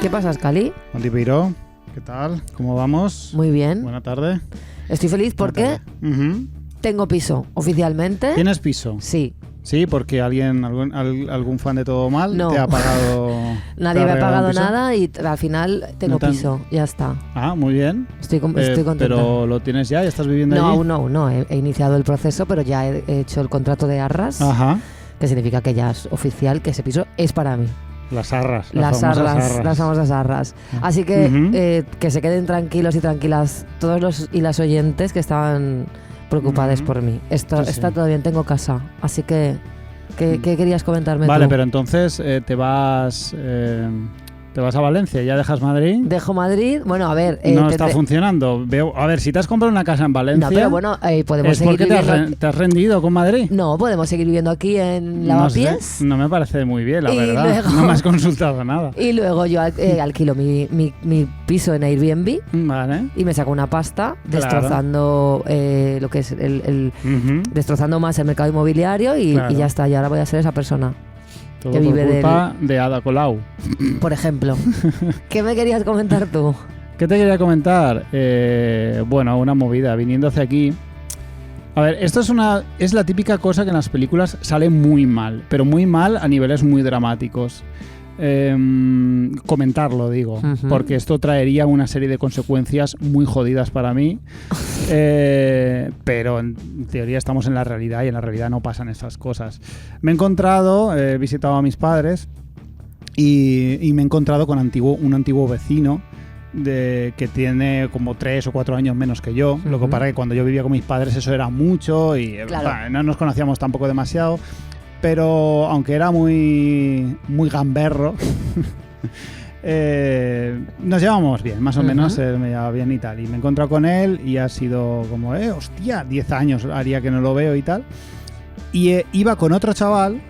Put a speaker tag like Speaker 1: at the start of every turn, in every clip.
Speaker 1: ¿Qué pasa, Scali?
Speaker 2: Monty Peiró, ¿qué tal? ¿Cómo vamos?
Speaker 1: Muy bien.
Speaker 2: Buena tarde.
Speaker 1: Estoy feliz porque tengo piso, oficialmente.
Speaker 2: ¿Tienes piso?
Speaker 1: Sí.
Speaker 2: Sí, porque algún fan de Todo Mal
Speaker 1: No.
Speaker 2: te ha pagado.
Speaker 1: Nadie me ha pagado nada y al final tengo piso. Ya está.
Speaker 2: Ah, muy bien.
Speaker 1: Estoy contenta.
Speaker 2: Pero ¿lo tienes ya? ¿Ya estás viviendo allí?
Speaker 1: No, aún no. He iniciado el proceso, pero ya he hecho el contrato de arras.
Speaker 2: Ajá.
Speaker 1: Que significa que ya es oficial que ese piso es para mí.
Speaker 2: Las arras.
Speaker 1: Las famosas arras. Así que que se queden tranquilos y tranquilas todos los y las oyentes que estaban preocupadas por mí. Está todo bien, tengo casa. Así que, ¿qué querías comentarme
Speaker 2: Vale,
Speaker 1: tú?
Speaker 2: pero entonces te vas a Valencia, ¿ya dejas Madrid?
Speaker 1: Dejo Madrid, bueno, a ver...
Speaker 2: no está funcionando. A ver, si te has comprado una casa en Valencia...
Speaker 1: No, pero bueno, podemos
Speaker 2: ¿es
Speaker 1: seguir
Speaker 2: porque
Speaker 1: viviendo...
Speaker 2: te has rendido con Madrid?
Speaker 1: No, podemos seguir viviendo aquí en Lavapiés.
Speaker 2: No me parece muy bien, la verdad.
Speaker 1: Luego,
Speaker 2: no me has consultado nada.
Speaker 1: Y luego yo alquilo mi piso en Airbnb.
Speaker 2: Vale.
Speaker 1: Y me saco una pasta destrozando lo que es destrozando más el mercado inmobiliario y ya está. Y ahora voy a ser esa persona.
Speaker 2: Todo
Speaker 1: que
Speaker 2: por
Speaker 1: vive
Speaker 2: culpa de Ada Colau.
Speaker 1: Por ejemplo. ¿Qué me querías comentar tú?
Speaker 2: ¿Qué te quería comentar? Bueno, una movida. Viniendo hacia aquí... A ver, esto es la típica cosa que en las películas sale muy mal. Pero muy mal a niveles muy dramáticos. Comentarlo, digo. Porque esto traería una serie de consecuencias muy jodidas para mí. Pero en teoría estamos en la realidad y en la realidad no pasan esas cosas. Me he encontrado, he visitado a mis padres y me he encontrado con un antiguo vecino que tiene como 3 o 4 años menos que yo. Lo que pasa es que cuando yo vivía con mis padres eso era mucho y no nos conocíamos tampoco demasiado. Pero aunque era muy, muy gamberro, nos llevamos bien, más o menos me llevaba bien y tal. Y me he encontrado con él y ha sido como, hostia, 10 años haría que no lo veo y tal. Y iba con otro chaval,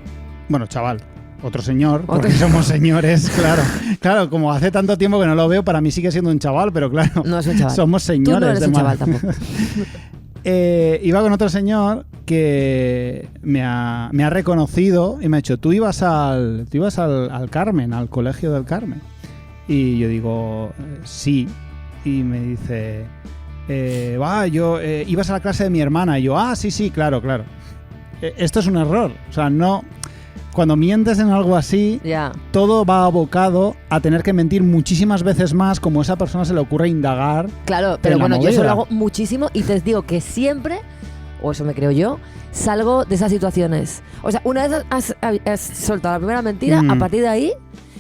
Speaker 2: otro señor, porque somos señores, claro. Claro, como hace tanto tiempo que no lo veo, para mí sigue siendo un chaval, pero claro,
Speaker 1: no es un chaval.
Speaker 2: Somos señores.
Speaker 1: Tú no eres un chaval tampoco.
Speaker 2: Iba con otro señor que me ha reconocido y me ha dicho, tú ibas al Carmen, al colegio del Carmen. Y yo digo, sí. Y me dice, ibas a la clase de mi hermana. Y yo, sí, claro. Esto es un error. O sea, no... Cuando mientes en algo así, todo va abocado a tener que mentir muchísimas veces más, como a esa persona se le ocurre indagar.
Speaker 1: Claro, pero bueno, yo eso lo hago muchísimo y te digo que siempre, o eso me creo yo, salgo de esas situaciones. O sea, una vez has soltado la primera mentira, a partir de ahí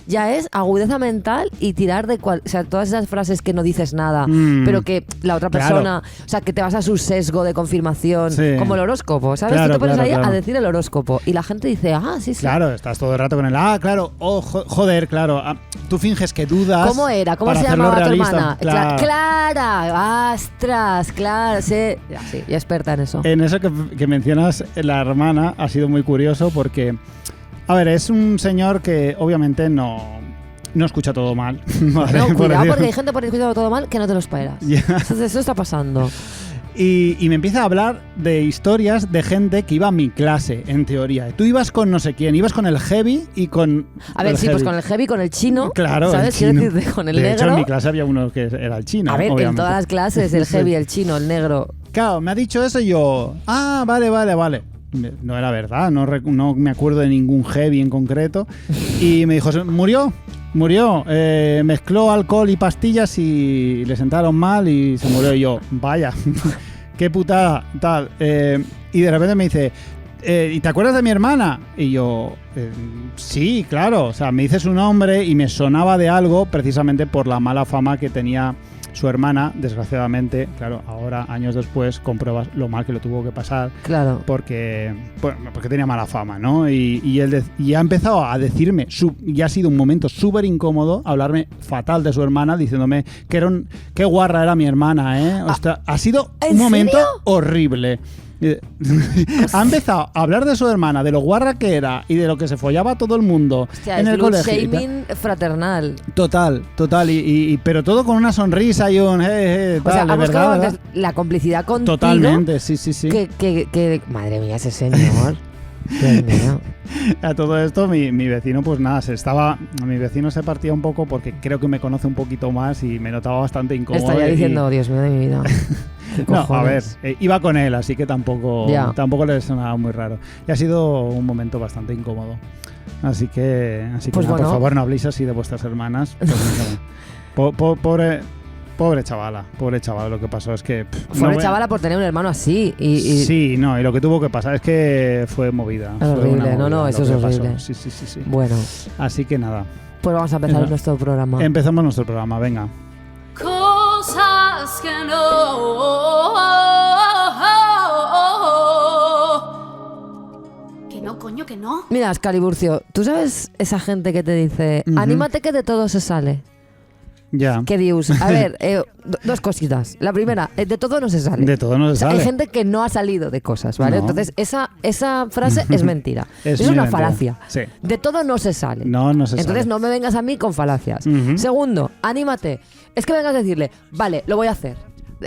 Speaker 1: ya es agudeza mental y tirar de todas esas frases que no dices nada, pero que la otra persona, o sea, que te vas a su sesgo de confirmación, como el horóscopo, ¿sabes? Tú te pones ahí a decir el horóscopo y la gente dice, sí.
Speaker 2: Claro, estás todo el rato con el, claro, joder, claro, tú finges que dudas.
Speaker 1: ¿Cómo era? ¿Cómo se llamaba tu hermana? Clara, astras, claro, sí, y experta en eso.
Speaker 2: En eso que mencionas, la hermana ha sido muy curioso porque... A ver, es un señor que obviamente no escucha Todo Mal. ¿Vale?
Speaker 1: No, cuidado, porque hay gente por escuchar Todo Mal que no te lo esperas. Entonces eso está pasando.
Speaker 2: Y me empieza a hablar de historias de gente que iba a mi clase, en teoría. Tú ibas con no sé quién, ibas con el heavy y con...
Speaker 1: A ver, sí, pues con el heavy, con el chino.
Speaker 2: Claro,
Speaker 1: ¿sabes? Quiero decirte, con el negro.
Speaker 2: De hecho, en mi clase había uno que era el chino.
Speaker 1: A ver,
Speaker 2: obviamente.
Speaker 1: En todas las clases, el heavy, el chino, el negro.
Speaker 2: Claro, me ha dicho eso y yo... Vale. No era verdad, no me acuerdo de ningún heavy en concreto. Y me dijo, murió, mezcló alcohol y pastillas y le sentaron mal y se murió. Y yo, vaya, qué putada, tal. Y de repente me dice, ¿y te acuerdas de mi hermana? Y yo, sí, claro. O sea, me dice su nombre y me sonaba de algo precisamente por la mala fama que tenía su hermana, desgraciadamente. Claro, ahora, años después, compruebas lo mal que lo tuvo que pasar.
Speaker 1: Claro.
Speaker 2: Porque tenía mala fama, ¿no? Y él ha empezado a decirme, y ha sido un momento súper incómodo, hablarme fatal de su hermana, diciéndome qué guarra era mi hermana, ¿eh? O sea, ha sido un momento horrible. Ha empezado a hablar de su hermana, de lo guarra que era y de lo que se follaba a todo el mundo.
Speaker 1: Hostia,
Speaker 2: en el colegio.
Speaker 1: Shaming fraternal.
Speaker 2: Total. Pero todo con una sonrisa y un tal,
Speaker 1: o sea,
Speaker 2: de verdad.
Speaker 1: La complicidad contigo.
Speaker 2: Totalmente, sí.
Speaker 1: Que madre mía, ese señor. Dios mío.
Speaker 2: A todo esto, mi vecino, pues nada, mi vecino se partía un poco porque creo que me conoce un poquito más y me notaba bastante incómodo.
Speaker 1: Estaría diciendo, Dios mío de mi vida.
Speaker 2: No, a ver, iba con él, así que tampoco le sonaba muy raro. Y ha sido un momento bastante incómodo. Así que
Speaker 1: Pues
Speaker 2: nada,
Speaker 1: bueno.
Speaker 2: por favor, no habléis así de vuestras hermanas. Pobre chavala lo que pasó es que...
Speaker 1: Pobre chavala por tener un hermano así.
Speaker 2: Sí, no, y lo que tuvo que pasar es que fue movida.
Speaker 1: Es horrible,
Speaker 2: Fue una movida
Speaker 1: eso
Speaker 2: lo
Speaker 1: es
Speaker 2: que
Speaker 1: horrible.
Speaker 2: pasó. Sí.
Speaker 1: Bueno,
Speaker 2: Así que nada,
Speaker 1: pues vamos a empezar nuestro programa.
Speaker 2: empezamos nuestro programa, venga.
Speaker 3: Cosas que no, coño, que no.
Speaker 1: Mira, Scaliburcio, ¿tú sabes esa gente que te dice, anímate que de todo se sale?
Speaker 2: Ya.
Speaker 1: ¿Qué dius? A ver, dos cositas. La primera, de todo no se sale.
Speaker 2: De todo no se
Speaker 1: O sea,
Speaker 2: sale.
Speaker 1: hay gente que no ha salido de cosas, ¿vale?
Speaker 2: No.
Speaker 1: Entonces, esa frase es mentira.
Speaker 2: Es
Speaker 1: Es una
Speaker 2: mentira.
Speaker 1: falacia.
Speaker 2: Sí.
Speaker 1: De todo no se sale.
Speaker 2: No se
Speaker 1: Entonces,
Speaker 2: sale.
Speaker 1: no me vengas a mí con falacias.
Speaker 2: Ujú.
Speaker 1: Segundo, anímate. Es que vengas a decirle, vale, lo voy a hacer.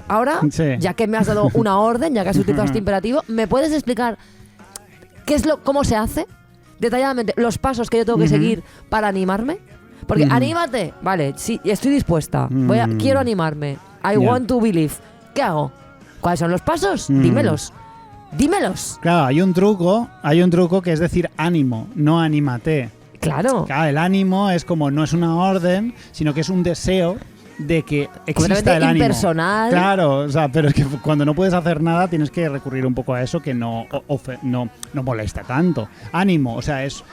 Speaker 1: Ahora,
Speaker 2: Sí.
Speaker 1: ya que me has dado una orden, ya que has utilizado este imperativo, ¿me puedes explicar cómo se hace? Detalladamente, los pasos que yo tengo que seguir para animarme. Porque anímate, vale, sí, estoy dispuesta. Quiero animarme. I want to believe. ¿Qué hago? ¿Cuáles son los pasos? Dímelos.
Speaker 2: Claro, hay un truco que es decir ánimo, no anímate.
Speaker 1: Claro.
Speaker 2: Claro, el ánimo es como no es una orden, sino que es un deseo de que exista
Speaker 1: Completamente
Speaker 2: el ánimo.
Speaker 1: impersonal.
Speaker 2: Claro, o sea, pero es que cuando no puedes hacer nada tienes que recurrir un poco a eso que no molesta tanto. Ánimo, o sea, es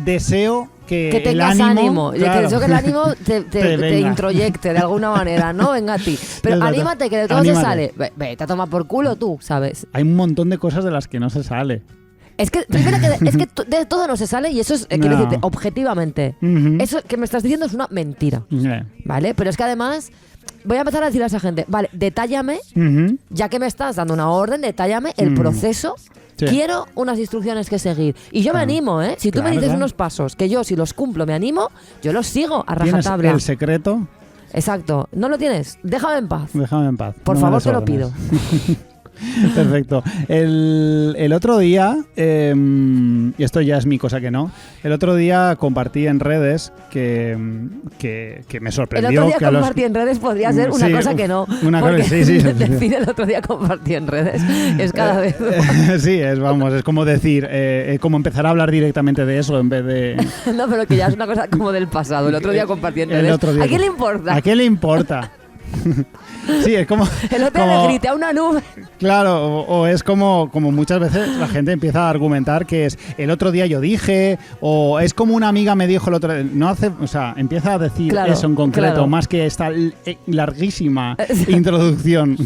Speaker 2: deseo que el
Speaker 1: tengas ánimo.
Speaker 2: claro,
Speaker 1: Deseo que el ánimo te
Speaker 2: venga.
Speaker 1: introyecte de alguna manera, ¿no? Venga a ti. Pero
Speaker 2: Exacto.
Speaker 1: anímate, que de todo
Speaker 2: Anímate.
Speaker 1: se sale. Vete a tomar por culo tú, ¿sabes?
Speaker 2: Hay un montón de cosas de las que no se sale.
Speaker 1: Es que, primero es que de todo no se sale y eso es, quiero
Speaker 2: No.
Speaker 1: decirte, objetivamente.
Speaker 2: Ujú.
Speaker 1: Eso que me estás diciendo es una mentira, ¿vale? Pero es que además voy a empezar a decirle a esa gente, vale, detállame,
Speaker 2: Ujú.
Speaker 1: ya que me estás dando una orden, detállame el proceso.
Speaker 2: Sí.
Speaker 1: Quiero unas instrucciones que seguir. Y yo me animo, ¿eh? Si tú me
Speaker 2: Claro,
Speaker 1: dices
Speaker 2: claro.
Speaker 1: unos pasos que yo, si los cumplo, me animo, yo los sigo a
Speaker 2: ¿Tienes
Speaker 1: rajatabla.
Speaker 2: el secreto?
Speaker 1: Exacto. ¿No lo tienes? Déjame en paz.
Speaker 2: Déjame en paz.
Speaker 1: Por
Speaker 2: no me
Speaker 1: favor,
Speaker 2: des
Speaker 1: te lo
Speaker 2: órdenes.
Speaker 1: pido.
Speaker 2: Perfecto. El otro día, y esto ya es mi cosa que no, el otro día compartí en redes que me
Speaker 1: El
Speaker 2: sorprendió.
Speaker 1: otro día
Speaker 2: que a los-
Speaker 1: compartí en redes podría ser una
Speaker 2: Sí,
Speaker 1: cosa que no.
Speaker 2: una cosa-
Speaker 1: porque
Speaker 2: sí, sí.
Speaker 1: decir el otro día compartí en redes es cada vez.
Speaker 2: Sí, es como decir, como empezar a hablar directamente de eso en vez de...
Speaker 1: No, pero que ya es una cosa como del pasado. El otro día compartí en
Speaker 2: El
Speaker 1: redes.
Speaker 2: otro día-
Speaker 1: ¿A quién le importa?
Speaker 2: ¿A qué le importa? Sí, es como...
Speaker 1: El otro día le grité a una nube.
Speaker 2: Claro, o es como muchas veces la gente empieza a argumentar que es el otro día yo dije, o es como una amiga me dijo el otro día. No hace, o sea, empieza a decir
Speaker 1: Claro,
Speaker 2: eso en concreto,
Speaker 1: claro.
Speaker 2: más que esta larguísima introducción.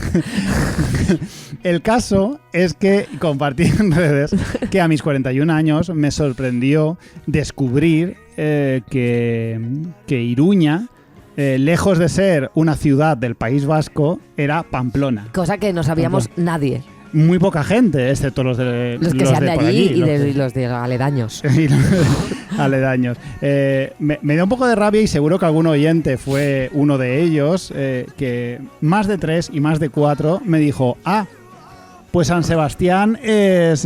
Speaker 2: El caso es que compartí en redes que a mis 41 años me sorprendió descubrir que Iruña, lejos de ser una ciudad del País Vasco, era Pamplona.
Speaker 1: Cosa que no sabíamos nadie.
Speaker 2: Muy poca gente, excepto los de
Speaker 1: Los que sean de
Speaker 2: por
Speaker 1: allí y
Speaker 2: los de-
Speaker 1: los de aledaños.
Speaker 2: y los aledaños. Me dio un poco de rabia y seguro que algún oyente fue uno de ellos, que más de 3 y más de 4 me dijo, pues San Sebastián es...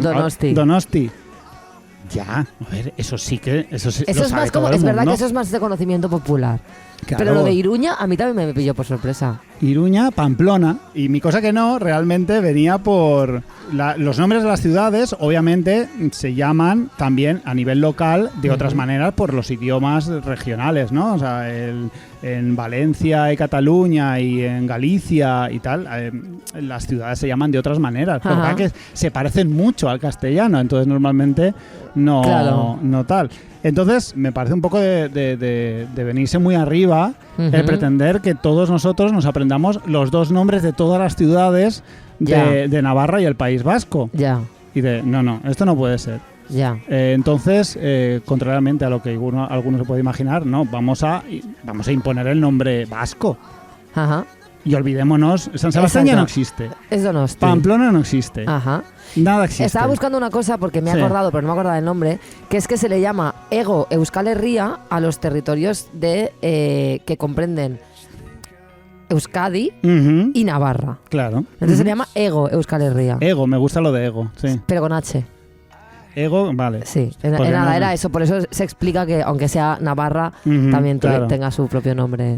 Speaker 1: Donosti.
Speaker 2: Donosti. Ya, a ver, eso sí que... Eso
Speaker 1: Eso
Speaker 2: lo
Speaker 1: es
Speaker 2: sabe
Speaker 1: más como,
Speaker 2: todo el
Speaker 1: es verdad
Speaker 2: mundo.
Speaker 1: que eso es más de conocimiento popular.
Speaker 2: Claro.
Speaker 1: Pero lo de Iruña a mí también me pilló por sorpresa.
Speaker 2: Iruña, Pamplona. Y mi cosa que no, realmente venía por... los nombres de las ciudades, obviamente, se llaman también a nivel local de otras maneras por los idiomas regionales, ¿no? O sea, en Valencia y Cataluña y en Galicia y tal, las ciudades se llaman de otras maneras. Pero
Speaker 1: Ajá.
Speaker 2: que se parecen mucho al castellano, entonces normalmente no,
Speaker 1: Claro.
Speaker 2: no tal. Entonces, me parece un poco de venirse muy arriba el
Speaker 1: Ujú.
Speaker 2: pretender que todos nosotros nos aprendamos los dos nombres de todas las ciudades
Speaker 1: Ya.
Speaker 2: de Navarra y el País Vasco.
Speaker 1: Ya,
Speaker 2: Y no, esto no puede ser.
Speaker 1: ya.
Speaker 2: Entonces, contrariamente a lo que alguno se puede imaginar, no, vamos a imponer el nombre vasco.
Speaker 1: Ajá.
Speaker 2: Y olvidémonos, San Sebastián ya
Speaker 1: Exacto.
Speaker 2: no existe.
Speaker 1: Es Donosti.
Speaker 2: Pamplona no existe.
Speaker 1: Ajá.
Speaker 2: Nada existe.
Speaker 1: Estaba buscando una cosa porque me he
Speaker 2: Sí.
Speaker 1: acordado, pero no me acordaba del nombre, que es que se le llama Ego Euskal Herria a los territorios que comprenden Euskadi
Speaker 2: Ujú,
Speaker 1: y Navarra.
Speaker 2: claro.
Speaker 1: Entonces se
Speaker 2: Ujú.
Speaker 1: le llama Ego Euskal Herria,
Speaker 2: Ego, me gusta lo de ego, sí.
Speaker 1: pero con H.
Speaker 2: Ego, vale.
Speaker 1: Sí,
Speaker 2: Porque
Speaker 1: nada,
Speaker 2: no-
Speaker 1: era eso. Por eso se explica que, aunque sea Navarra,
Speaker 2: Ujú,
Speaker 1: también
Speaker 2: claro.
Speaker 1: tenga su propio nombre.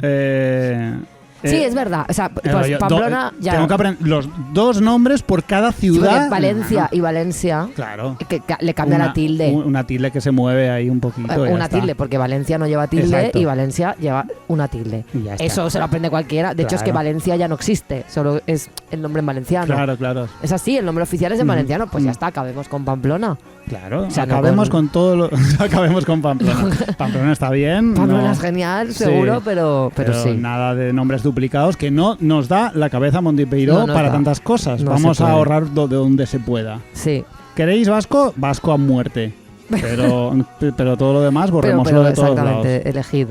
Speaker 1: Sí,
Speaker 2: Eh,
Speaker 1: es verdad. O sea, pues
Speaker 2: rollo,
Speaker 1: Pamplona ya.
Speaker 2: Tengo que aprender los 2 nombres por cada
Speaker 1: Sí, porque
Speaker 2: ciudad.
Speaker 1: Valencia y Valencia
Speaker 2: Claro.
Speaker 1: que le cambia la tilde.
Speaker 2: Una tilde que se mueve ahí un poquito.
Speaker 1: Una tilde, porque Valencia no lleva tilde
Speaker 2: Exacto.
Speaker 1: y Valencia lleva una tilde.
Speaker 2: Y ya está.
Speaker 1: Eso se lo aprende cualquiera. De hecho, es que
Speaker 2: Claro.
Speaker 1: Valencia ya no existe, solo es el nombre en valenciano.
Speaker 2: Claro, claro.
Speaker 1: Es así, el nombre oficial es en
Speaker 2: Mm.
Speaker 1: valenciano. Pues
Speaker 2: Mm.
Speaker 1: ya está, acabemos con Pamplona.
Speaker 2: Claro.
Speaker 1: O sea, no
Speaker 2: acabemos
Speaker 1: con-
Speaker 2: con todo lo. Acabemos con Pamplona. Pamplona está bien.
Speaker 1: Pamplona
Speaker 2: no-
Speaker 1: es genial,
Speaker 2: Sí.
Speaker 1: seguro, pero sí.
Speaker 2: nada de nombres duplicados que no nos da la cabeza Montipeiró
Speaker 1: No nos
Speaker 2: para
Speaker 1: da.
Speaker 2: tantas cosas.
Speaker 1: No
Speaker 2: Vamos
Speaker 1: se
Speaker 2: a
Speaker 1: puede.
Speaker 2: ahorrar de donde se pueda.
Speaker 1: Sí.
Speaker 2: ¿Queréis vasco? Vasco a muerte. Pero todo lo demás, borrémoslo de todos lados.
Speaker 1: exactamente, elegid.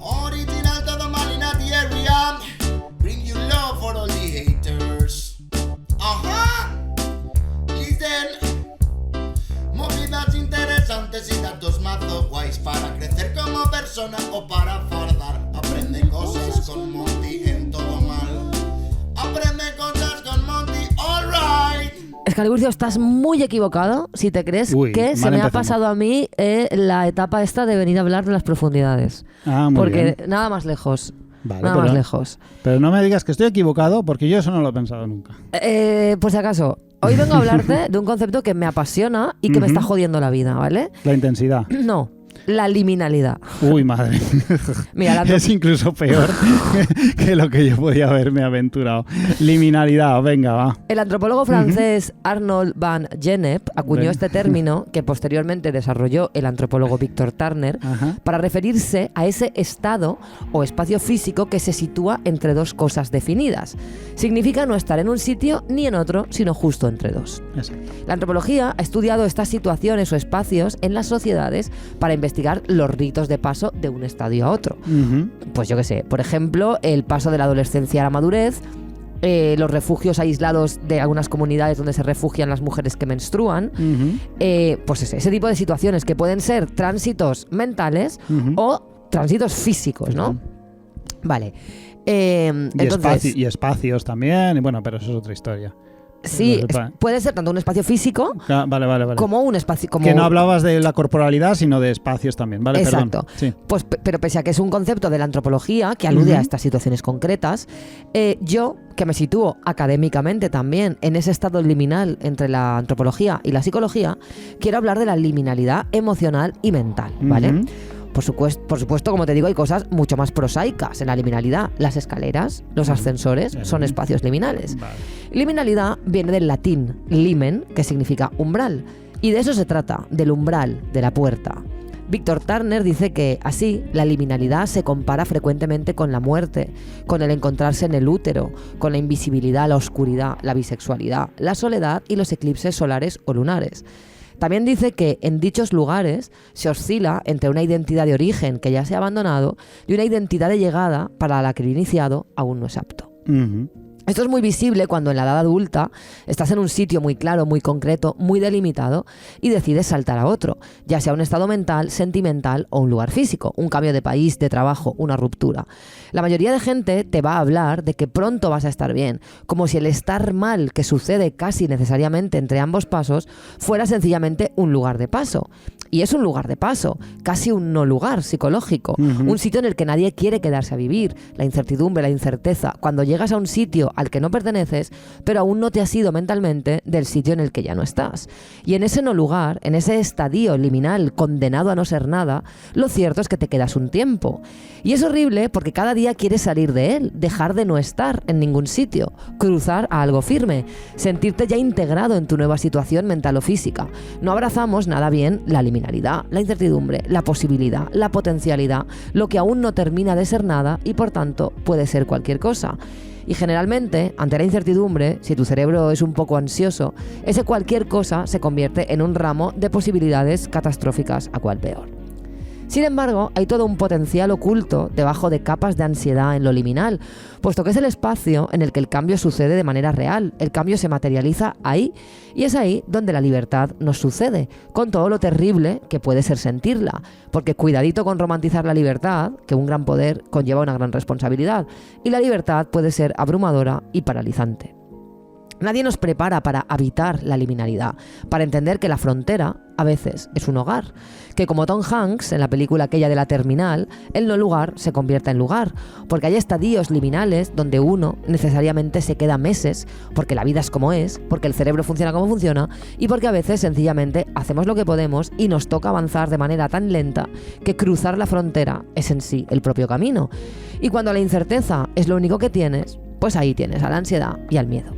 Speaker 3: Original todo mal in the area. Bring you love for all the haters. Ajá. Listen. Movidas interesantes y datos mazo guays para crecer como persona o para fardar. Aprende cosas con Monty en todo mal. Aprende cosas con Monty, alright.
Speaker 1: Escaliburcio, estás muy equivocado si te crees
Speaker 2: Uy,
Speaker 1: que se
Speaker 2: mal
Speaker 1: me ha
Speaker 2: empezamos.
Speaker 1: pasado a mí la etapa esta de venir a hablar de las profundidades.
Speaker 2: Ah, muy
Speaker 1: Porque
Speaker 2: bien.
Speaker 1: nada más lejos.
Speaker 2: Vale,
Speaker 1: nada más lejos.
Speaker 2: pero no me digas que estoy equivocado porque yo eso no lo he pensado nunca.
Speaker 1: Por si acaso, hoy vengo a hablarte de un concepto que me apasiona y que me
Speaker 2: Ujú.
Speaker 1: está jodiendo la vida, ¿vale?
Speaker 2: La intensidad.
Speaker 1: No, la liminalidad.
Speaker 2: Uy, madre.
Speaker 1: Mira, la
Speaker 2: Es incluso peor que lo que yo podía haberme aventurado. Liminalidad, venga, va.
Speaker 1: El antropólogo francés Arnold van Gennep acuñó
Speaker 2: Ven.
Speaker 1: este término que posteriormente desarrolló el antropólogo Víctor Turner
Speaker 2: Ajá.
Speaker 1: para referirse a ese estado o espacio físico que se sitúa entre dos cosas definidas. Significa no estar en un sitio ni en otro, sino justo entre dos.
Speaker 2: Exacto.
Speaker 1: La antropología ha estudiado estas situaciones o espacios en las sociedades para investigar los ritos de paso de un estadio a otro.
Speaker 2: Ujú.
Speaker 1: Pues yo qué sé, por ejemplo, el paso de la adolescencia a la madurez, los refugios aislados de algunas comunidades donde se refugian las mujeres que menstruan,
Speaker 2: Ujú.
Speaker 1: pues ese tipo de situaciones que pueden ser tránsitos mentales
Speaker 2: Ujú.
Speaker 1: o tránsitos físicos, ¿no?
Speaker 2: Ujú.
Speaker 1: Vale.
Speaker 2: Y,
Speaker 1: Entonces,
Speaker 2: y espacios también, y bueno, pero eso es otra historia.
Speaker 1: sí,
Speaker 2: Vale.
Speaker 1: puede ser tanto un espacio físico
Speaker 2: Vale.
Speaker 1: como un espacio... Como
Speaker 2: Que no hablabas de la corporalidad, sino de espacios también, ¿vale?
Speaker 1: Exacto.
Speaker 2: Perdón. Sí.
Speaker 1: Pues, pero pese a que es un concepto de la antropología que alude
Speaker 2: Ujú.
Speaker 1: a estas situaciones concretas, yo, que me sitúo académicamente también en ese estado liminal entre la antropología y la psicología, quiero hablar de la liminalidad emocional y mental, ¿vale?
Speaker 2: Ujú.
Speaker 1: Por supuesto, como te digo, hay cosas mucho más prosaicas en la liminalidad. Las escaleras, los ascensores son espacios liminales.
Speaker 2: Vale.
Speaker 1: Liminalidad viene del latín limen, que significa umbral, y de eso se trata, del umbral, de la puerta. Víctor Turner dice que así la liminalidad se compara frecuentemente con la muerte, con el encontrarse en el útero, con la invisibilidad, la oscuridad, la bisexualidad, la soledad y los eclipses solares o lunares. También dice que en dichos lugares se oscila entre una identidad de origen que ya se ha abandonado y una identidad de llegada para la que el iniciado aún no es apto.
Speaker 2: Ujú.
Speaker 1: Esto es muy visible cuando en la edad adulta estás en un sitio muy claro, muy concreto, muy delimitado y decides saltar a otro, ya sea un estado mental, sentimental o un lugar físico, un cambio de país, de trabajo, una ruptura. La mayoría de gente te va a hablar de que pronto vas a estar bien, como si el estar mal que sucede casi necesariamente entre ambos pasos fuera sencillamente un lugar de paso. Y es un lugar de paso, casi un no lugar psicológico,
Speaker 2: Ujú.
Speaker 1: un sitio en el que nadie quiere quedarse a vivir, la incertidumbre, la incerteza, cuando llegas a un sitio al que no perteneces, pero aún no te has ido mentalmente del sitio en el que ya no estás. Y en ese no lugar, en ese estadio liminal condenado a no ser nada, lo cierto es que te quedas un tiempo. Y es horrible porque cada día quieres salir de él, dejar de no estar en ningún sitio, cruzar a algo firme, sentirte ya integrado en tu nueva situación mental o física. No abrazamos nada bien la liminalidad, la incertidumbre, la posibilidad, la potencialidad, lo que aún no termina de ser nada y por tanto puede ser cualquier cosa. Y generalmente, ante la incertidumbre, si tu cerebro es un poco ansioso, ese cualquier cosa se convierte en un ramo de posibilidades catastróficas a cual peor. Sin embargo, hay todo un potencial oculto debajo de capas de ansiedad en lo liminal, puesto que es el espacio en el que el cambio sucede de manera real, el cambio se materializa ahí, y es ahí donde la libertad nos sucede, con todo lo terrible que puede ser sentirla, porque cuidadito con romantizar la libertad, que un gran poder conlleva una gran responsabilidad, y la libertad puede ser abrumadora y paralizante. Nadie nos prepara para habitar la liminalidad, para entender que la frontera a veces es un hogar, que como Tom Hanks en la película aquella de La Terminal, el no lugar se convierta en lugar, porque hay estadios liminales donde uno necesariamente se queda meses, porque la vida es como es, porque el cerebro funciona como funciona y porque a veces sencillamente hacemos lo que podemos y nos toca avanzar de manera tan lenta que cruzar la frontera es en sí el propio camino. Y cuando la incerteza es lo único que tienes, pues ahí tienes a la ansiedad y al miedo.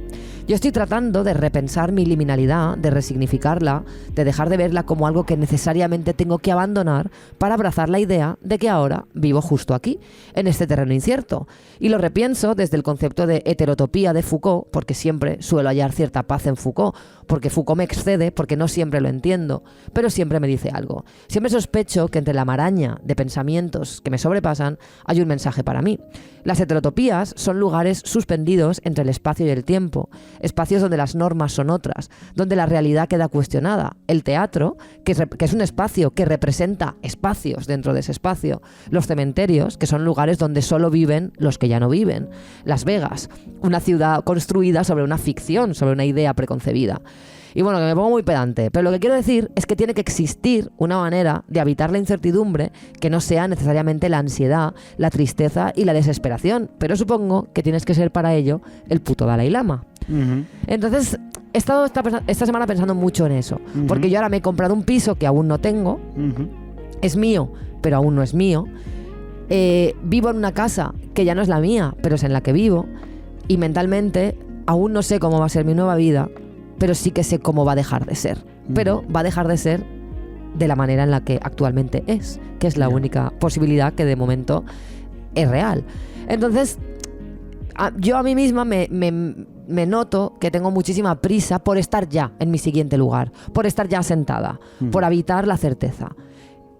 Speaker 1: Yo estoy tratando de repensar mi liminalidad, de resignificarla, de dejar de verla como algo que necesariamente tengo que abandonar para abrazar la idea de que ahora vivo justo aquí, en este terreno incierto. Y lo repienso desde el concepto de heterotopía de Foucault, porque siempre suelo hallar cierta paz en Foucault, porque Foucault me excede, porque no siempre lo entiendo, pero siempre me dice algo. Siempre sospecho que entre la maraña de pensamientos que me sobrepasan hay un mensaje para mí. Las heterotopías son lugares suspendidos entre el espacio y el tiempo, espacios donde las normas son otras, donde la realidad queda cuestionada. El teatro, que es un espacio que representa espacios dentro de ese espacio. Los cementerios, que son lugares donde solo viven los que ya no viven. Las Vegas, una ciudad construida sobre una ficción, sobre una idea preconcebida. Y bueno, que me pongo muy pedante, pero lo que quiero decir es que tiene que existir una manera de habitar la incertidumbre que no sea necesariamente la ansiedad, la tristeza y la desesperación, pero supongo que tienes que ser para ello el puto Dalai Lama. Uh-huh. Entonces, he estado esta semana pensando mucho en eso, uh-huh. Porque yo ahora me he comprado un piso que aún no tengo, uh-huh. Es mío, pero aún no es mío, vivo en una casa que ya no es la mía, pero es en la que vivo, y mentalmente aún no sé cómo va a ser mi nueva vida, pero sí que sé cómo va a dejar de ser. Pero va a dejar de ser de la manera en la que actualmente es, que es la única posibilidad que de momento es real. Entonces, yo a mí misma me noto que tengo muchísima prisa por estar ya en mi siguiente lugar, por estar ya sentada, por habitar la certeza.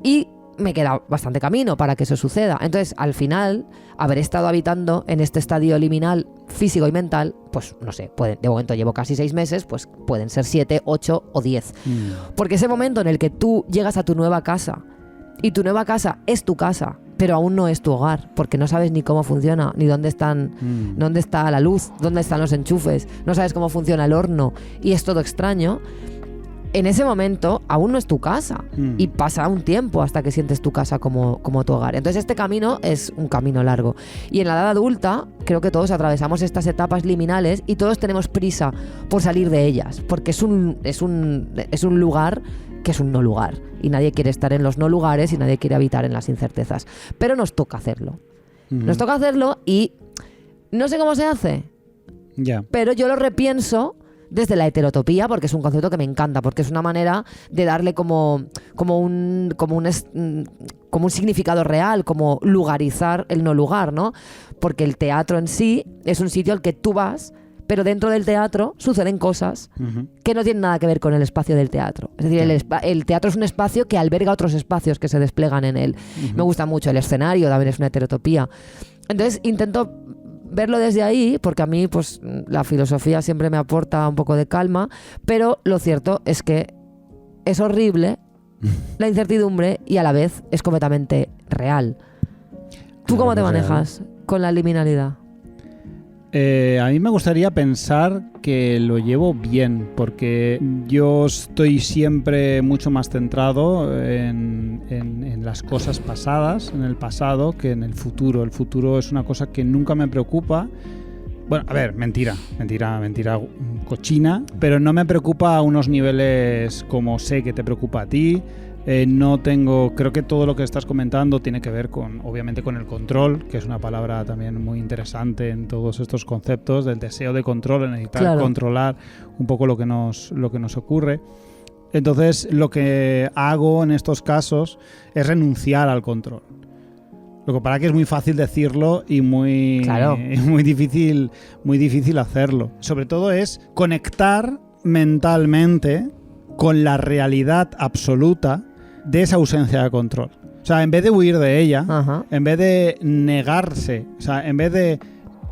Speaker 1: Y me queda bastante camino para que eso suceda. Entonces, al final, haber estado habitando en este estadio liminal físico y mental, pues no sé, de momento llevo casi 6 meses, pues pueden ser 7, 8 o 10. Porque ese momento en el que tú llegas a tu nueva casa y tu nueva casa es tu casa, pero aún no es tu hogar, porque no sabes ni cómo funciona, ni dónde está la luz, dónde están los enchufes, no sabes cómo funciona el horno y es todo extraño. En ese momento aún no es tu casa y pasa un tiempo hasta que sientes tu casa como tu hogar. Entonces este camino es un camino largo. Y en la edad adulta creo que todos atravesamos estas etapas liminales y todos tenemos prisa por salir de ellas, porque es un lugar que es un no lugar. Y nadie quiere estar en los no lugares y nadie quiere habitar en las incertezas. Pero nos toca hacerlo. Nos toca hacerlo y no sé cómo se hace. Pero yo lo repienso desde la heterotopía, porque es un concepto que me encanta, porque es una manera de darle como un significado real, como lugarizar el no lugar, ¿no? Porque el teatro en sí es un sitio al que tú vas, pero dentro del teatro suceden cosas que no tienen nada que ver con el espacio del teatro. Es decir, el teatro es un espacio que alberga otros espacios que se desplegan en él. Me gusta mucho el escenario, también es una heterotopía. Entonces intento verlo desde ahí, porque a mí pues la filosofía siempre me aporta un poco de calma, pero lo cierto es que es horrible la incertidumbre y a la vez es completamente real. ¿Tú cómo te manejas con la liminalidad?
Speaker 2: A mí me gustaría pensar que lo llevo bien, porque yo estoy siempre mucho más centrado en las cosas pasadas, en el pasado, que en el futuro. El futuro es una cosa que nunca me preocupa. Bueno, a ver, mentira cochina, pero no me preocupa a unos niveles como sé que te preocupa a ti. Creo que todo lo que estás comentando tiene que ver obviamente con el control, que es una palabra también muy interesante en todos estos conceptos del deseo de control, en necesitar controlar un poco lo que nos ocurre. Entonces, lo que hago en estos casos es renunciar al control. Lo que pasa es que es muy fácil decirlo y muy difícil hacerlo. Sobre todo es conectar mentalmente con la realidad absoluta de esa ausencia de control. O sea, en vez de huir de ella, en vez de negarse, o sea, en vez de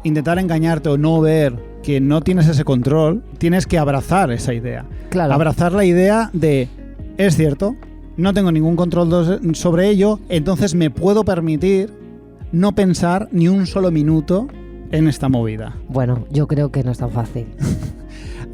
Speaker 2: intentar engañarte o no ver que no tienes ese control, tienes que abrazar esa idea. Claro. Abrazar la idea de, es cierto, no tengo ningún control sobre ello, entonces me puedo permitir no pensar ni un solo minuto en esta movida.
Speaker 1: Bueno, yo creo que no es tan fácil.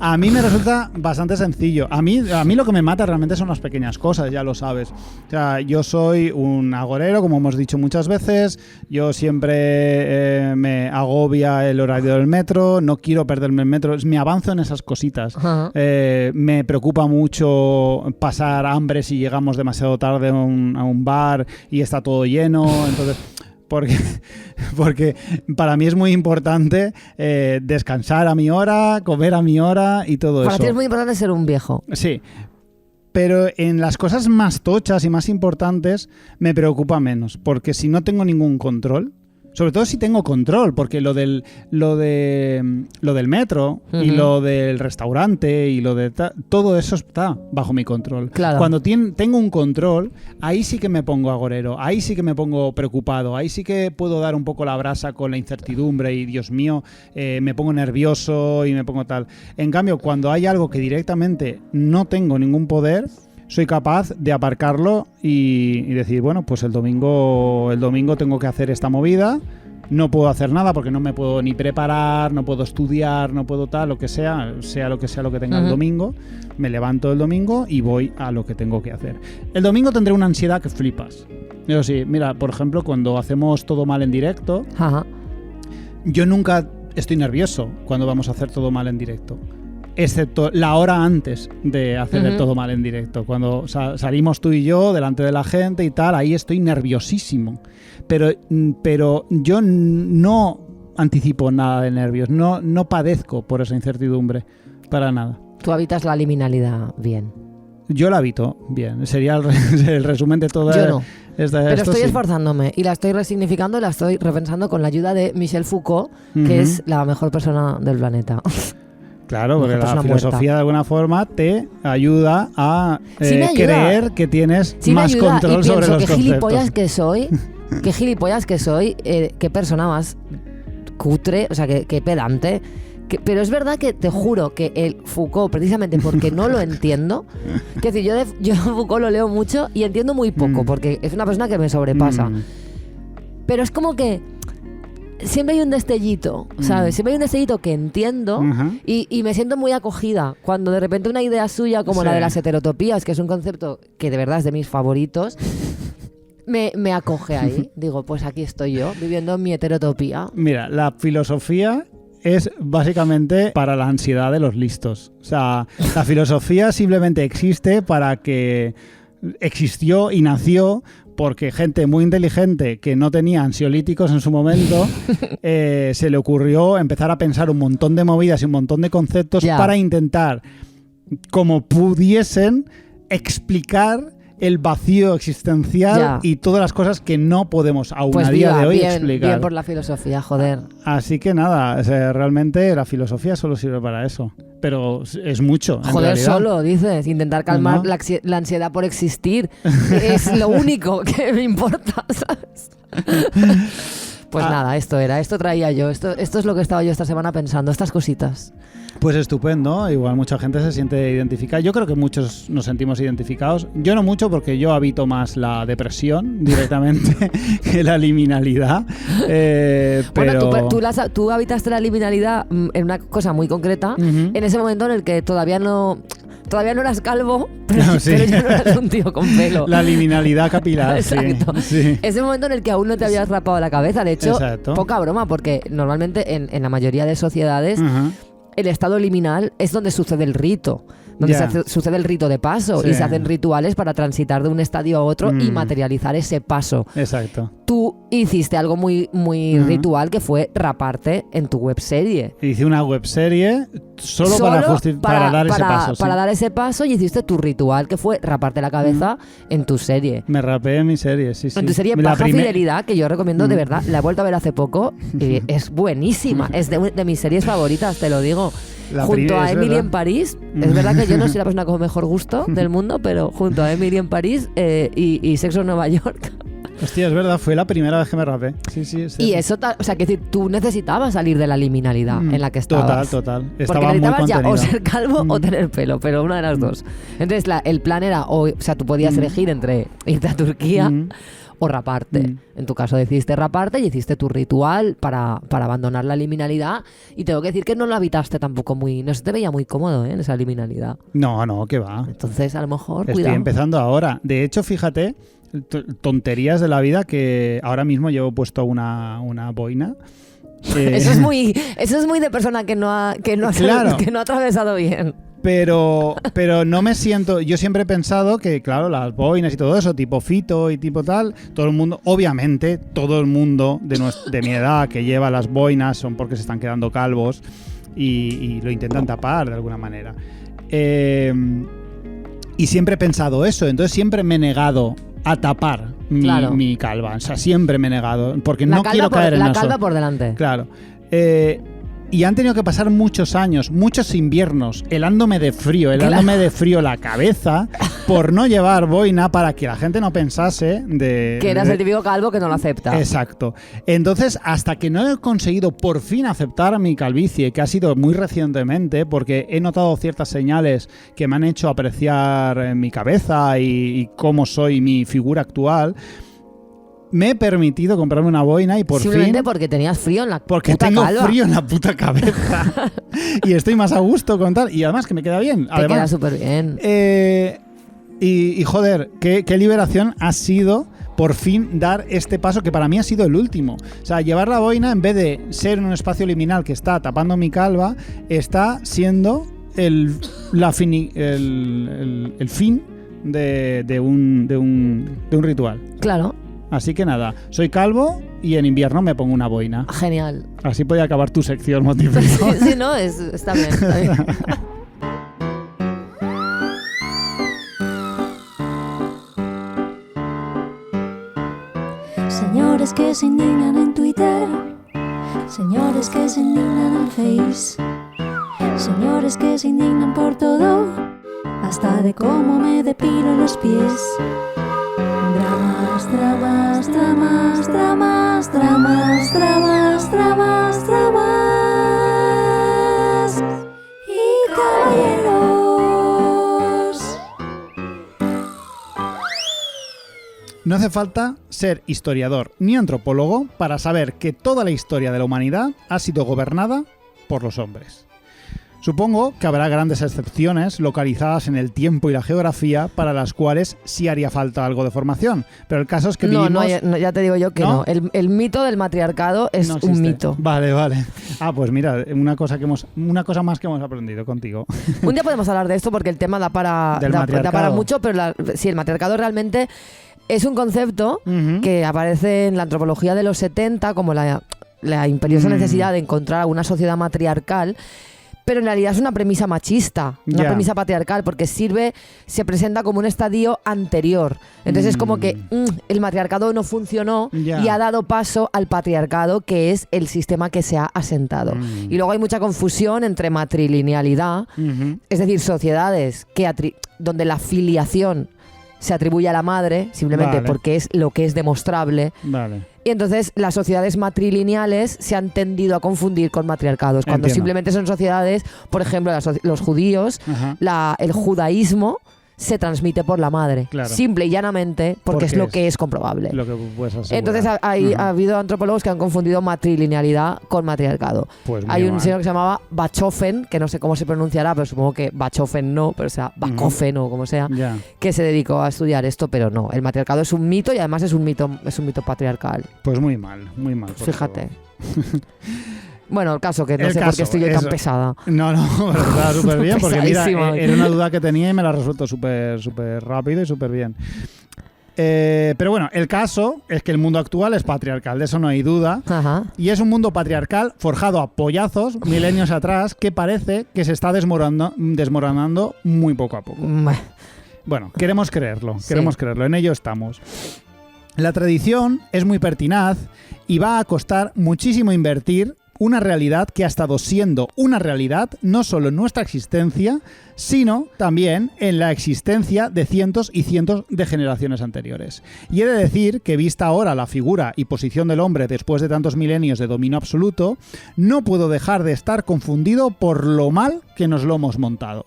Speaker 2: A mí me resulta bastante sencillo. A mí lo que me mata realmente son las pequeñas cosas, ya lo sabes. O sea, yo soy un agorero, como hemos dicho muchas veces. Yo siempre me agobia el horario del metro. No quiero perderme el metro. Me avanzo en esas cositas.
Speaker 1: Ajá.
Speaker 2: Me preocupa mucho pasar hambre si llegamos demasiado tarde a un bar y está todo lleno. Entonces... Porque para mí es muy importante descansar a mi hora, comer a mi hora y todo eso.
Speaker 1: Para ti es muy importante ser un viejo.
Speaker 2: Sí, pero en las cosas más tochas y más importantes me preocupa menos, porque si no tengo ningún control, sobre todo si tengo control, porque lo del metro y lo del restaurante y lo de todo eso está bajo mi control.
Speaker 1: Claro.
Speaker 2: Cuando tengo un control, ahí sí que me pongo agorero, ahí sí que me pongo preocupado, ahí sí que puedo dar un poco la brasa con la incertidumbre y Dios mío, me pongo nervioso y me pongo tal. En cambio, cuando hay algo que directamente no tengo ningún poder, soy capaz de aparcarlo y decir, bueno, pues el domingo tengo que hacer esta movida, no puedo hacer nada porque no me puedo ni preparar, no puedo estudiar, no puedo tal, lo que sea lo que tenga el domingo, me levanto el domingo y voy a lo que tengo que hacer. El domingo tendré una ansiedad que flipas. Pero sí, mira, por ejemplo, cuando hacemos Todo Mal en directo,
Speaker 1: Ajá.
Speaker 2: yo nunca estoy nervioso cuando vamos a hacer Todo Mal en directo. Excepto la hora antes de hacer el Todo Mal en directo. Cuando salimos tú y yo delante de la gente y tal, ahí estoy nerviosísimo. Pero yo no anticipo nada de nervios, no padezco por esa incertidumbre, para nada.
Speaker 1: Tú habitas la liminalidad bien.
Speaker 2: Yo la habito bien, sería el resumen de toda
Speaker 1: Yo no.
Speaker 2: Pero
Speaker 1: estoy esforzándome y la estoy resignificando y la estoy repensando con la ayuda de Michel Foucault, que es la mejor persona del planeta.
Speaker 2: Claro, porque la filosofía de alguna forma te ayuda a creer que tienes más control sobre los conceptos.
Speaker 1: Qué gilipollas que soy, qué persona más cutre, o sea, qué pedante. Pero es verdad que te juro que el Foucault, precisamente porque no lo entiendo, que decir, yo Foucault lo leo mucho y entiendo muy poco, porque es una persona que me sobrepasa. Pero es como que siempre hay un destellito, ¿sabes? Siempre hay un destellito que entiendo y me siento muy acogida cuando de repente una idea suya como la de las heterotopías, que es un concepto que de verdad es de mis favoritos, me acoge ahí. Digo, pues aquí estoy yo, viviendo mi heterotopía.
Speaker 2: Mira, la filosofía es básicamente para la ansiedad de los listos. O sea, la filosofía simplemente existe para que existió y nació porque gente muy inteligente que no tenía ansiolíticos en su momento se le ocurrió empezar a pensar un montón de movidas y un montón de conceptos para intentar, como pudiesen, explicar el vacío existencial y todas las cosas que no podemos aún a día de hoy explicar.
Speaker 1: Bien por la filosofía, joder.
Speaker 2: Así que nada, o sea, realmente la filosofía solo sirve para eso. Pero es mucho.
Speaker 1: Joder, solo, dices. Intentar calmar la ansiedad por existir. Es lo único que me importa, ¿sabes? Pues nada, esto traía yo. Esto es lo que estaba yo esta semana pensando, estas cositas.
Speaker 2: Pues estupendo, igual mucha gente se siente identificada. Yo creo que muchos nos sentimos identificados. Yo no mucho porque yo habito más la depresión directamente que la liminalidad. Pero...
Speaker 1: Bueno, tú habitaste la liminalidad en una cosa muy concreta, en ese momento en el que todavía no eras calvo, pero ya no eras un tío con pelo.
Speaker 2: La liminalidad capilar.
Speaker 1: Exacto.
Speaker 2: Sí.
Speaker 1: Ese momento en el que aún no te habías rapado la cabeza. De hecho, poca broma, porque normalmente en la mayoría de sociedades el estado liminal es donde sucede el rito. Donde sucede el rito de paso y se hacen rituales para transitar de un estadio a otro y materializar ese paso.
Speaker 2: Exacto.
Speaker 1: Tú hiciste algo muy, muy ritual, que fue raparte en tu webserie.
Speaker 2: Hice una webserie solo para dar ese paso.
Speaker 1: Para dar ese paso, y hiciste tu ritual, que fue raparte la cabeza en tu serie.
Speaker 2: Me rapé en mi serie, sí.
Speaker 1: En tu serie Baja Fidelidad, que yo recomiendo de verdad. La he vuelto a ver hace poco y es buenísima. Es de mis series favoritas, te lo digo. Junto a Emily en París. Es verdad que yo no soy la persona con mejor gusto del mundo, pero junto a Emily en París y Sexo en Nueva York.
Speaker 2: Hostia, es verdad, fue la primera vez que me rapé. Sí, es
Speaker 1: Y eso, o sea, que decir, tú necesitabas salir de la liminalidad en la que estabas.
Speaker 2: Total.
Speaker 1: Porque
Speaker 2: Estaba muy
Speaker 1: necesitabas ya
Speaker 2: contenido.
Speaker 1: o ser calvo o tener pelo, pero una de las dos. Entonces, el plan era, o sea, tú podías elegir entre irte a Turquía o raparte. En tu caso decidiste raparte y hiciste tu ritual para abandonar la liminalidad. Y tengo que decir que no lo habitaste tampoco no se te veía muy cómodo, en esa liminalidad.
Speaker 2: No, que va.
Speaker 1: Entonces, a lo mejor,
Speaker 2: Estoy
Speaker 1: cuidado.
Speaker 2: empezando ahora. De hecho, fíjate, tonterías de la vida que ahora mismo llevo puesto una boina.
Speaker 1: Eso es muy de persona que no ha
Speaker 2: Claro.
Speaker 1: que no ha atravesado bien.
Speaker 2: Pero no me siento... Yo siempre he pensado que, claro, las boinas y todo eso, tipo fito y tipo tal, todo el mundo, obviamente, todo el mundo de mi edad que lleva las boinas son porque se están quedando calvos y lo intentan tapar de alguna manera. Y siempre he pensado eso, entonces siempre me he negado a tapar mi calva. O sea, siempre me he negado, porque no quiero caer en eso.
Speaker 1: La calva por delante.
Speaker 2: Claro. Y han tenido que pasar muchos años, muchos inviernos, helándome de frío la cabeza por no llevar boina para que la gente no pensase
Speaker 1: que eras el típico calvo que no lo acepta.
Speaker 2: Exacto. Entonces, hasta que no he conseguido por fin aceptar mi calvicie, que ha sido muy recientemente, porque he notado ciertas señales que me han hecho apreciar mi cabeza y cómo soy mi figura actual, me he permitido comprarme una boina y por
Speaker 1: simplemente
Speaker 2: fin...
Speaker 1: porque tenías frío en la
Speaker 2: Porque
Speaker 1: puta
Speaker 2: tengo
Speaker 1: calva.
Speaker 2: frío en la puta cabeza. Y estoy más a gusto con tal. Y además que me queda bien.
Speaker 1: Te queda súper bien.
Speaker 2: Y joder, qué liberación ha sido por fin dar este paso que para mí ha sido el último. O sea, llevar la boina, en vez de ser en un espacio liminal que está tapando mi calva, está siendo el fin de un ritual.
Speaker 1: Claro.
Speaker 2: Así que nada, soy calvo y en invierno me pongo una boina.
Speaker 1: Genial.
Speaker 2: Así podía acabar tu sección, Motifrico.
Speaker 1: Sí, no, está bien.
Speaker 4: Señores que se indignan en Twitter, señores que se indignan en Face, señores que se indignan por todo, hasta de cómo me depilo los pies. Dramas, dramas, dramas, dramas, dramas, dramas, dramas, dramas y caballeros.
Speaker 2: No hace falta ser historiador ni antropólogo para saber que toda la historia de la humanidad ha sido gobernada por los hombres. Supongo que habrá grandes excepciones localizadas en el tiempo y la geografía para las cuales sí haría falta algo de formación. Pero el caso es que vivimos...
Speaker 1: No, ya te digo yo que no. El mito del matriarcado es
Speaker 2: no
Speaker 1: un mito.
Speaker 2: Vale. Pues mira, una cosa más que hemos aprendido contigo.
Speaker 1: Un día podemos hablar de esto porque el tema da para mucho, pero sí, el matriarcado realmente es un concepto que aparece en la antropología de los 70 como la imperiosa necesidad de encontrar una sociedad matriarcal. Pero en realidad es una premisa machista, una premisa patriarcal, porque se presenta como un estadio anterior. Entonces es como que el matriarcado no funcionó y ha dado paso al patriarcado, que es el sistema que se ha asentado. Y luego hay mucha confusión entre matrilinealidad, es decir, sociedades donde la filiación se atribuye a la madre, simplemente porque es lo que es demostrable. Y entonces las sociedades matrilineales se han tendido a confundir con matriarcados, cuando simplemente son sociedades, por ejemplo, los judíos, el judaísmo se transmite por la madre, simple y llanamente, porque es lo que es comprobable.
Speaker 2: Lo que puedes asegurar.
Speaker 1: Entonces ha habido antropólogos que han confundido matrilinealidad con matriarcado.
Speaker 2: Pues
Speaker 1: hay un señor que se llamaba Bachofen, que no sé cómo se pronunciará, pero supongo que Bachofen no, pero sea Bachofen o como sea, que se dedicó a estudiar esto, pero no. El matriarcado es un mito y además es un mito patriarcal.
Speaker 2: Pues muy mal.
Speaker 1: Fíjate. Bueno, el caso que no sé por qué estoy yo tan pesada.
Speaker 2: No, pero está súper bien, porque mira, era una duda que tenía y me la resuelto súper rápido y súper bien. Pero bueno, el caso es que el mundo actual es patriarcal, de eso no hay duda. Y es un mundo patriarcal forjado a pollazos milenios atrás que parece que se está desmoronando muy poco a poco. Bueno, queremos creerlo, en ello estamos. La tradición es muy pertinaz y va a costar muchísimo invertir una realidad que ha estado siendo una realidad no solo en nuestra existencia, sino también en la existencia de cientos y cientos de generaciones anteriores. Y he de decir que, vista ahora la figura y posición del hombre después de tantos milenios de dominio absoluto, no puedo dejar de estar confundido por lo mal que nos lo hemos montado.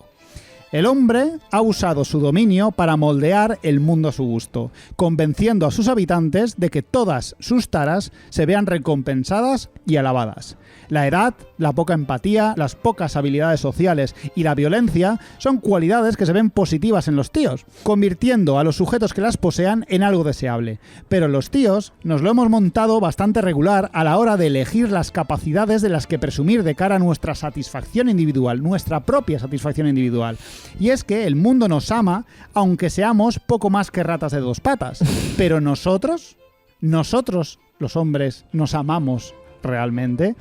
Speaker 2: El hombre ha usado su dominio para moldear el mundo a su gusto, convenciendo a sus habitantes de que todas sus taras se vean recompensadas y alabadas. La edad, la poca empatía, las pocas habilidades sociales y la violencia son cualidades que se ven positivas en los tíos, convirtiendo a los sujetos que las posean en algo deseable. Pero los tíos nos lo hemos montado bastante regular a la hora de elegir las capacidades de las que presumir de cara a nuestra satisfacción individual, nuestra propia satisfacción individual. Y es que el mundo nos ama, aunque seamos poco más que ratas de dos patas. Pero nosotros, los hombres, nos amamos realmente.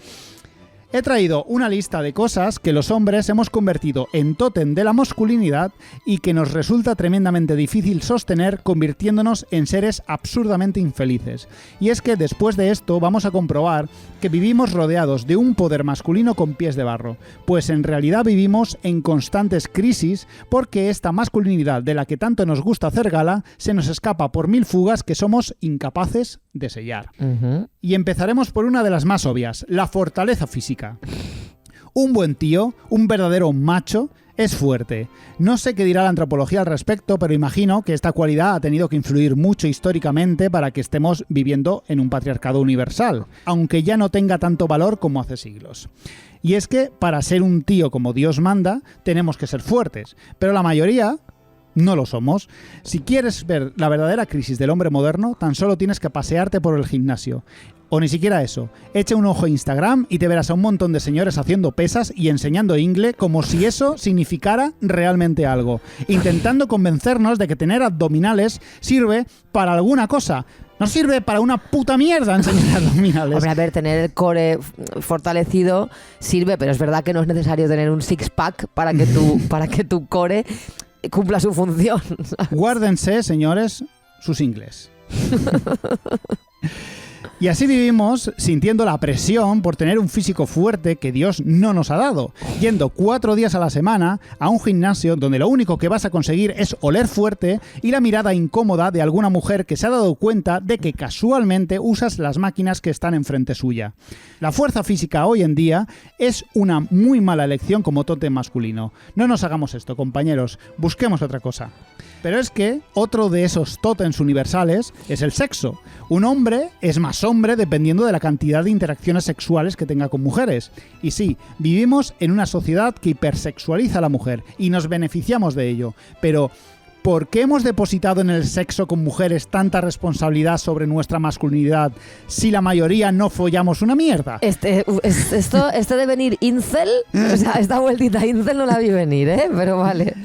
Speaker 2: He traído una lista de cosas que los hombres hemos convertido en tótem de la masculinidad y que nos resulta tremendamente difícil sostener, convirtiéndonos en seres absurdamente infelices. Y es que después de esto vamos a comprobar que vivimos rodeados de un poder masculino con pies de barro, pues en realidad vivimos en constantes crisis porque esta masculinidad de la que tanto nos gusta hacer gala se nos escapa por mil fugas que somos incapaces de sellar. Y empezaremos por una de las más obvias, la fortaleza física. Un buen tío, un verdadero macho, es fuerte. No sé qué dirá la antropología al respecto, pero imagino que esta cualidad ha tenido que influir mucho históricamente para que estemos viviendo en un patriarcado universal, aunque ya no tenga tanto valor como hace siglos. Y es que para ser un tío como Dios manda, tenemos que ser fuertes, pero la mayoría no lo somos. Si quieres ver la verdadera crisis del hombre moderno, tan solo tienes que pasearte por el gimnasio. O ni siquiera eso. Echa un ojo a Instagram y te verás a un montón de señores haciendo pesas y enseñando ingle como si eso significara realmente algo, intentando convencernos de que tener abdominales sirve para alguna cosa. No sirve para una puta mierda enseñar abdominales.
Speaker 1: Hombre, a ver, tener el core fortalecido sirve, pero es verdad que no es necesario tener un six-pack para que tu core cumpla su función.
Speaker 2: Guárdense, señores, sus ingles. Y así vivimos sintiendo la presión por tener un físico fuerte que Dios no nos ha dado, yendo 4 días a la semana a un gimnasio donde lo único que vas a conseguir es oler fuerte y la mirada incómoda de alguna mujer que se ha dado cuenta de que casualmente usas las máquinas que están enfrente suya. La fuerza física hoy en día es una muy mala elección como tótem masculino. No nos hagamos esto, compañeros, busquemos otra cosa. Pero es que otro de esos tótems universales es el sexo. Un hombre es más hombre dependiendo de la cantidad de interacciones sexuales que tenga con mujeres. Y sí, vivimos en una sociedad que hipersexualiza a la mujer y nos beneficiamos de ello. Pero ¿por qué hemos depositado en el sexo con mujeres tanta responsabilidad sobre nuestra masculinidad si la mayoría no follamos una mierda?
Speaker 1: Este de venir incel, o sea, esta vueltita incel no la vi venir, pero vale.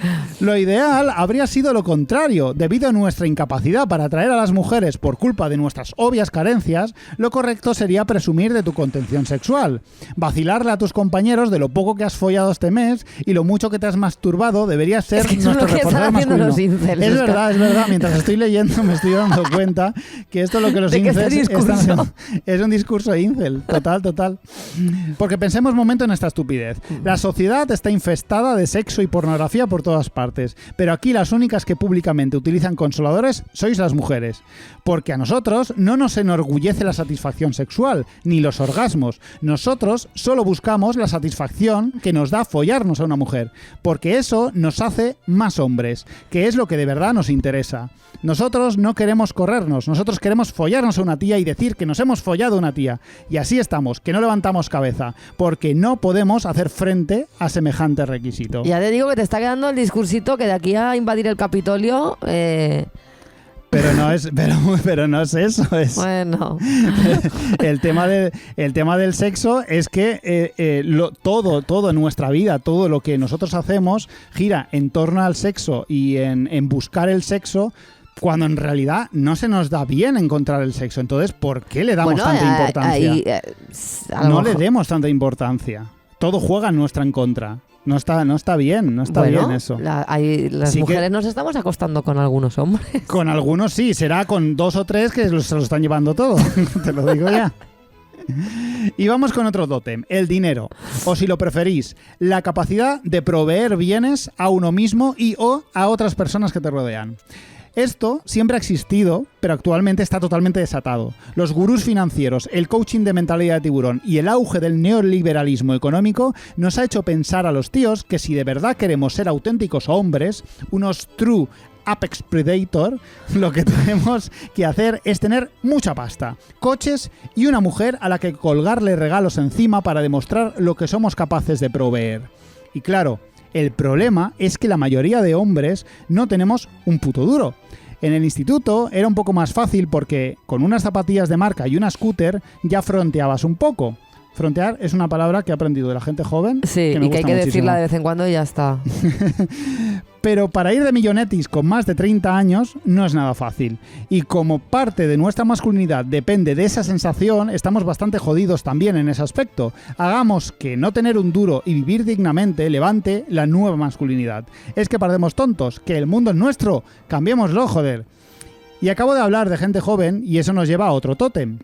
Speaker 2: Lo ideal habría sido lo contrario. Debido a nuestra incapacidad para atraer a las mujeres por culpa de nuestras obvias carencias, lo correcto sería presumir de tu contención sexual. Vacilarle a tus compañeros de lo poco que has follado este mes y lo mucho que te has masturbado debería ser nuestro reforzador masculino. Es verdad. Mientras estoy leyendo me estoy dando cuenta que esto es lo que los incels están haciendo. Es un discurso incel, total. Porque pensemos un momento en esta estupidez. La sociedad está infestada de sexo y pornografía por todas partes, pero aquí las únicas que públicamente utilizan consoladores sois las mujeres. Porque a nosotros no nos enorgullece la satisfacción sexual, ni los orgasmos. Nosotros solo buscamos la satisfacción que nos da follarnos a una mujer, porque eso nos hace más hombres, que es lo que de verdad nos interesa. Nosotros no queremos corrernos, nosotros queremos follarnos a una tía y decir que nos hemos follado a una tía. Y así estamos, que no levantamos cabeza, porque no podemos hacer frente a semejante requisito.
Speaker 1: Ya te digo que te está quedando el discursito que de aquí a invadir el Capitolio...
Speaker 2: Pero no es eso. Es
Speaker 1: bueno.
Speaker 2: el tema del sexo es que todo en nuestra vida, todo lo que nosotros hacemos gira en torno al sexo y en buscar el sexo, cuando en realidad no se nos da bien encontrar el sexo. Entonces, ¿por qué le damos tanta importancia? No le demos tanta importancia. Todo juega en nuestra en contra. No está bien eso.
Speaker 1: Las mujeres nos estamos acostando con algunos hombres.
Speaker 2: Con algunos sí, será con 2 o 3 que se lo están llevando todo. Te lo digo ya. Y vamos con otro tótem, el dinero. O si lo preferís, la capacidad de proveer bienes a uno mismo y o a otras personas que te rodean. Esto siempre ha existido, pero actualmente está totalmente desatado. Los gurús financieros, el coaching de mentalidad de tiburón y el auge del neoliberalismo económico nos ha hecho pensar a los tíos que si de verdad queremos ser auténticos hombres, unos true Apex Predator, lo que tenemos que hacer es tener mucha pasta, coches y una mujer a la que colgarle regalos encima para demostrar lo que somos capaces de proveer. Y claro, el problema es que la mayoría de hombres no tenemos un puto duro. En el instituto era un poco más fácil porque con unas zapatillas de marca y una scooter ya fronteabas un poco. Frontear es una palabra que he aprendido de la gente joven.
Speaker 1: Sí, y que hay que decirla de vez en cuando y ya está.
Speaker 2: Pero para ir de millonetis con más de 30 años no es nada fácil. Y como parte de nuestra masculinidad depende de esa sensación, estamos bastante jodidos también en ese aspecto. Hagamos que no tener un duro y vivir dignamente levante la nueva masculinidad. Es que parecemos tontos, que el mundo es nuestro, cambiémoslo, joder. Y acabo de hablar de gente joven y eso nos lleva a otro tótem.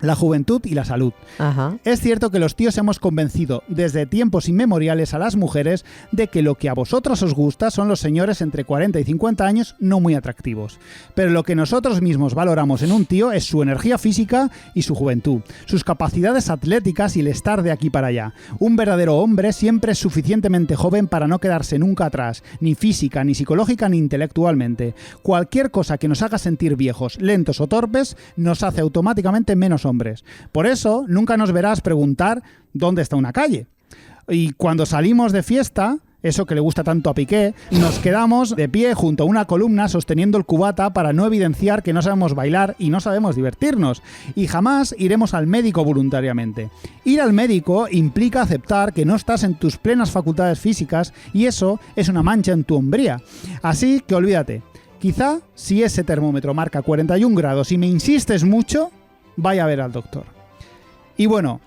Speaker 2: La juventud y la salud.
Speaker 1: Ajá.
Speaker 2: Es cierto que los tíos hemos convencido desde tiempos inmemoriales a las mujeres de que lo que a vosotros os gusta son los señores entre 40 y 50 años no muy atractivos. Pero lo que nosotros mismos valoramos en un tío es su energía física y su juventud, sus capacidades atléticas y el estar de aquí para allá. Un verdadero hombre siempre es suficientemente joven para no quedarse nunca atrás, ni física, ni psicológica, ni intelectualmente. Cualquier cosa que nos haga sentir viejos, lentos o torpes nos hace automáticamente menos hombres. Por eso nunca nos verás preguntar dónde está una calle. Y cuando salimos de fiesta, eso que le gusta tanto a Piqué, nos quedamos de pie junto a una columna sosteniendo el cubata para no evidenciar que no sabemos bailar y no sabemos divertirnos. Y jamás iremos al médico voluntariamente. Ir al médico implica aceptar que no estás en tus plenas facultades físicas y eso es una mancha en tu hombría. Así que olvídate. Quizá si ese termómetro marca 41 grados y me insistes mucho, vaya a ver al doctor. Y bueno,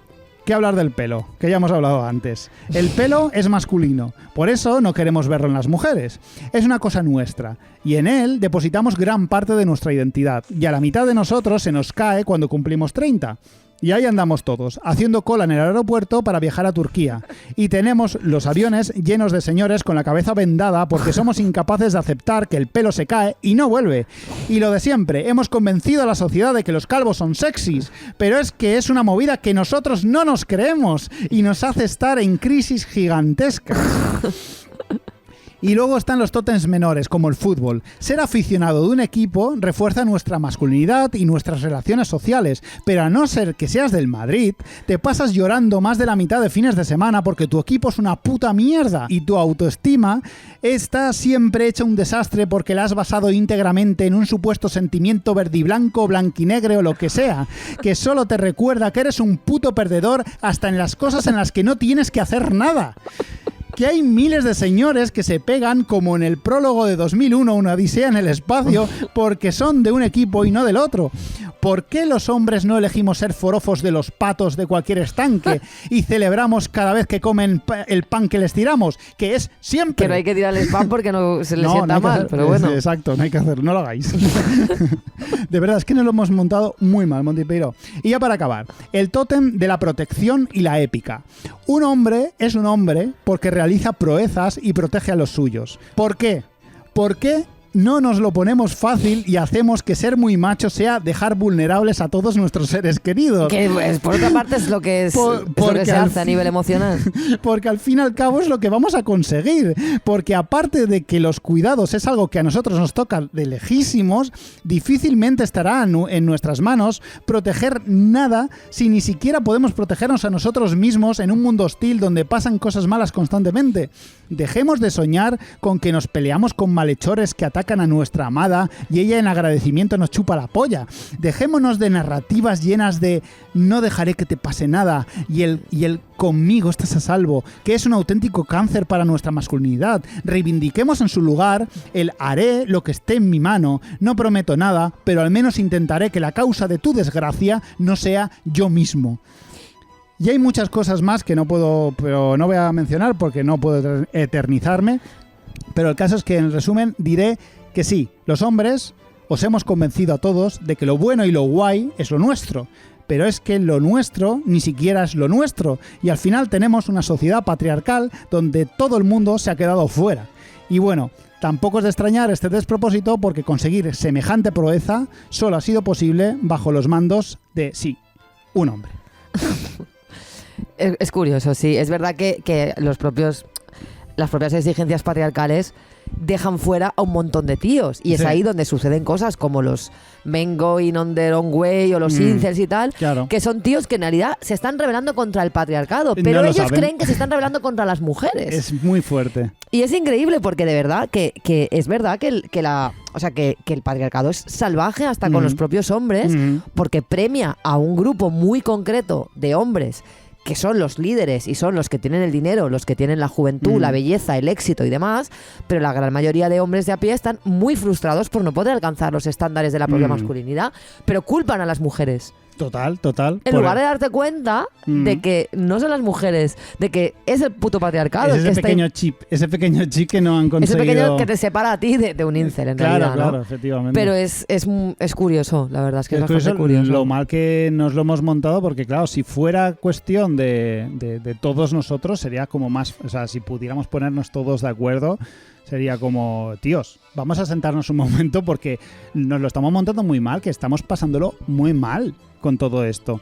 Speaker 2: ¿qué hablar del pelo? Que ya hemos hablado antes. El pelo es masculino, por eso no queremos verlo en las mujeres. Es una cosa nuestra, y en él depositamos gran parte de nuestra identidad, y a la mitad de nosotros se nos cae cuando cumplimos 30. Y ahí andamos todos, haciendo cola en el aeropuerto para viajar a Turquía. Y tenemos los aviones llenos de señores con la cabeza vendada porque somos incapaces de aceptar que el pelo se cae y no vuelve. Y lo de siempre, hemos convencido a la sociedad de que los calvos son sexys, pero es que es una movida que nosotros no nos creemos y nos hace estar en crisis gigantescas. Y luego están los tótems menores, como el fútbol. Ser aficionado de un equipo refuerza nuestra masculinidad y nuestras relaciones sociales, pero a no ser que seas del Madrid, te pasas llorando más de la mitad de fines de semana porque tu equipo es una puta mierda y tu autoestima está siempre hecha un desastre porque la has basado íntegramente en un supuesto sentimiento verdiblanco, blanquinegre o lo que sea, que solo te recuerda que eres un puto perdedor hasta en las cosas en las que no tienes que hacer nada. Que hay miles de señores que se pegan como en el prólogo de 2001, una odisea en el espacio, porque son de un equipo y no del otro. ¿Por qué los hombres no elegimos ser forofos de los patos de cualquier estanque y celebramos cada vez que comen el pan que les tiramos? Que es siempre.
Speaker 1: Que no hay que tirarles pan porque no se les sienta mal, pero bueno.
Speaker 2: Exacto, no hay que hacerlo, no lo hagáis. De verdad, es que nos lo hemos montado muy mal, Montipeiro. Y ya para acabar, el tótem de la protección y la épica. Un hombre es un hombre porque realiza proezas y protege a los suyos. ¿Por qué? ¿Por qué no nos lo ponemos fácil y hacemos que ser muy macho sea dejar vulnerables a todos nuestros seres queridos?
Speaker 1: Que pues, por otra parte es lo que, es lo que se hace a nivel emocional.
Speaker 2: Porque al fin y al cabo es lo que vamos a conseguir. Porque aparte de que los cuidados es algo que a nosotros nos toca de lejísimos, difícilmente estará en nuestras manos proteger nada si ni siquiera podemos protegernos a nosotros mismos en un mundo hostil donde pasan cosas malas constantemente. Dejemos de soñar con que nos peleamos con malhechores que atacan a nuestra amada y ella en agradecimiento nos chupa la polla. Dejémonos de narrativas llenas de no dejaré que te pase nada y el conmigo estás a salvo, que es un auténtico cáncer para nuestra masculinidad. Reivindiquemos en su lugar el haré lo que esté en mi mano, no prometo nada, pero al menos intentaré que la causa de tu desgracia no sea yo mismo. Y hay muchas cosas más que no puedo, pero no voy a mencionar porque no puedo eternizarme. Pero el caso es que en resumen diré que sí, los hombres os hemos convencido a todos de que lo bueno y lo guay es lo nuestro, pero es que lo nuestro ni siquiera es lo nuestro. Y al final tenemos una sociedad patriarcal donde todo el mundo se ha quedado fuera. Y bueno, tampoco es de extrañar este despropósito porque conseguir semejante proeza solo ha sido posible bajo los mandos de, sí, un hombre.
Speaker 1: Es curioso, sí. Es verdad que las propias exigencias patriarcales dejan fuera a un montón de tíos. Y es ahí donde suceden cosas como los men going on their own way o los incels y tal,
Speaker 2: claro.
Speaker 1: que son tíos que en realidad se están rebelando contra el patriarcado, pero
Speaker 2: No
Speaker 1: ellos creen que se están rebelando contra las mujeres.
Speaker 2: Es muy fuerte.
Speaker 1: Y es increíble porque de verdad que es verdad que el patriarcado es salvaje hasta con los propios hombres, porque premia a un grupo muy concreto de hombres que son los líderes y son los que tienen el dinero, los que tienen la juventud, la belleza, el éxito y demás, pero la gran mayoría de hombres de a pie están muy frustrados por no poder alcanzar los estándares de la propia masculinidad, pero culpan a las mujeres.
Speaker 2: Total.
Speaker 1: En lugar de darte cuenta de que no son las mujeres, de que es el puto patriarcado.
Speaker 2: Es ese pequeño chip que no han conseguido.
Speaker 1: Ese pequeño que te separa a ti de un incel, en realidad, ¿no?
Speaker 2: Claro, efectivamente.
Speaker 1: Pero es curioso, la verdad es que es bastante curioso.
Speaker 2: Lo mal que nos lo hemos montado, porque claro, si fuera cuestión de todos nosotros, sería como más, o sea, si pudiéramos ponernos todos de acuerdo, sería como, tíos, vamos a sentarnos un momento porque nos lo estamos montando muy mal, que estamos pasándolo muy mal con todo esto.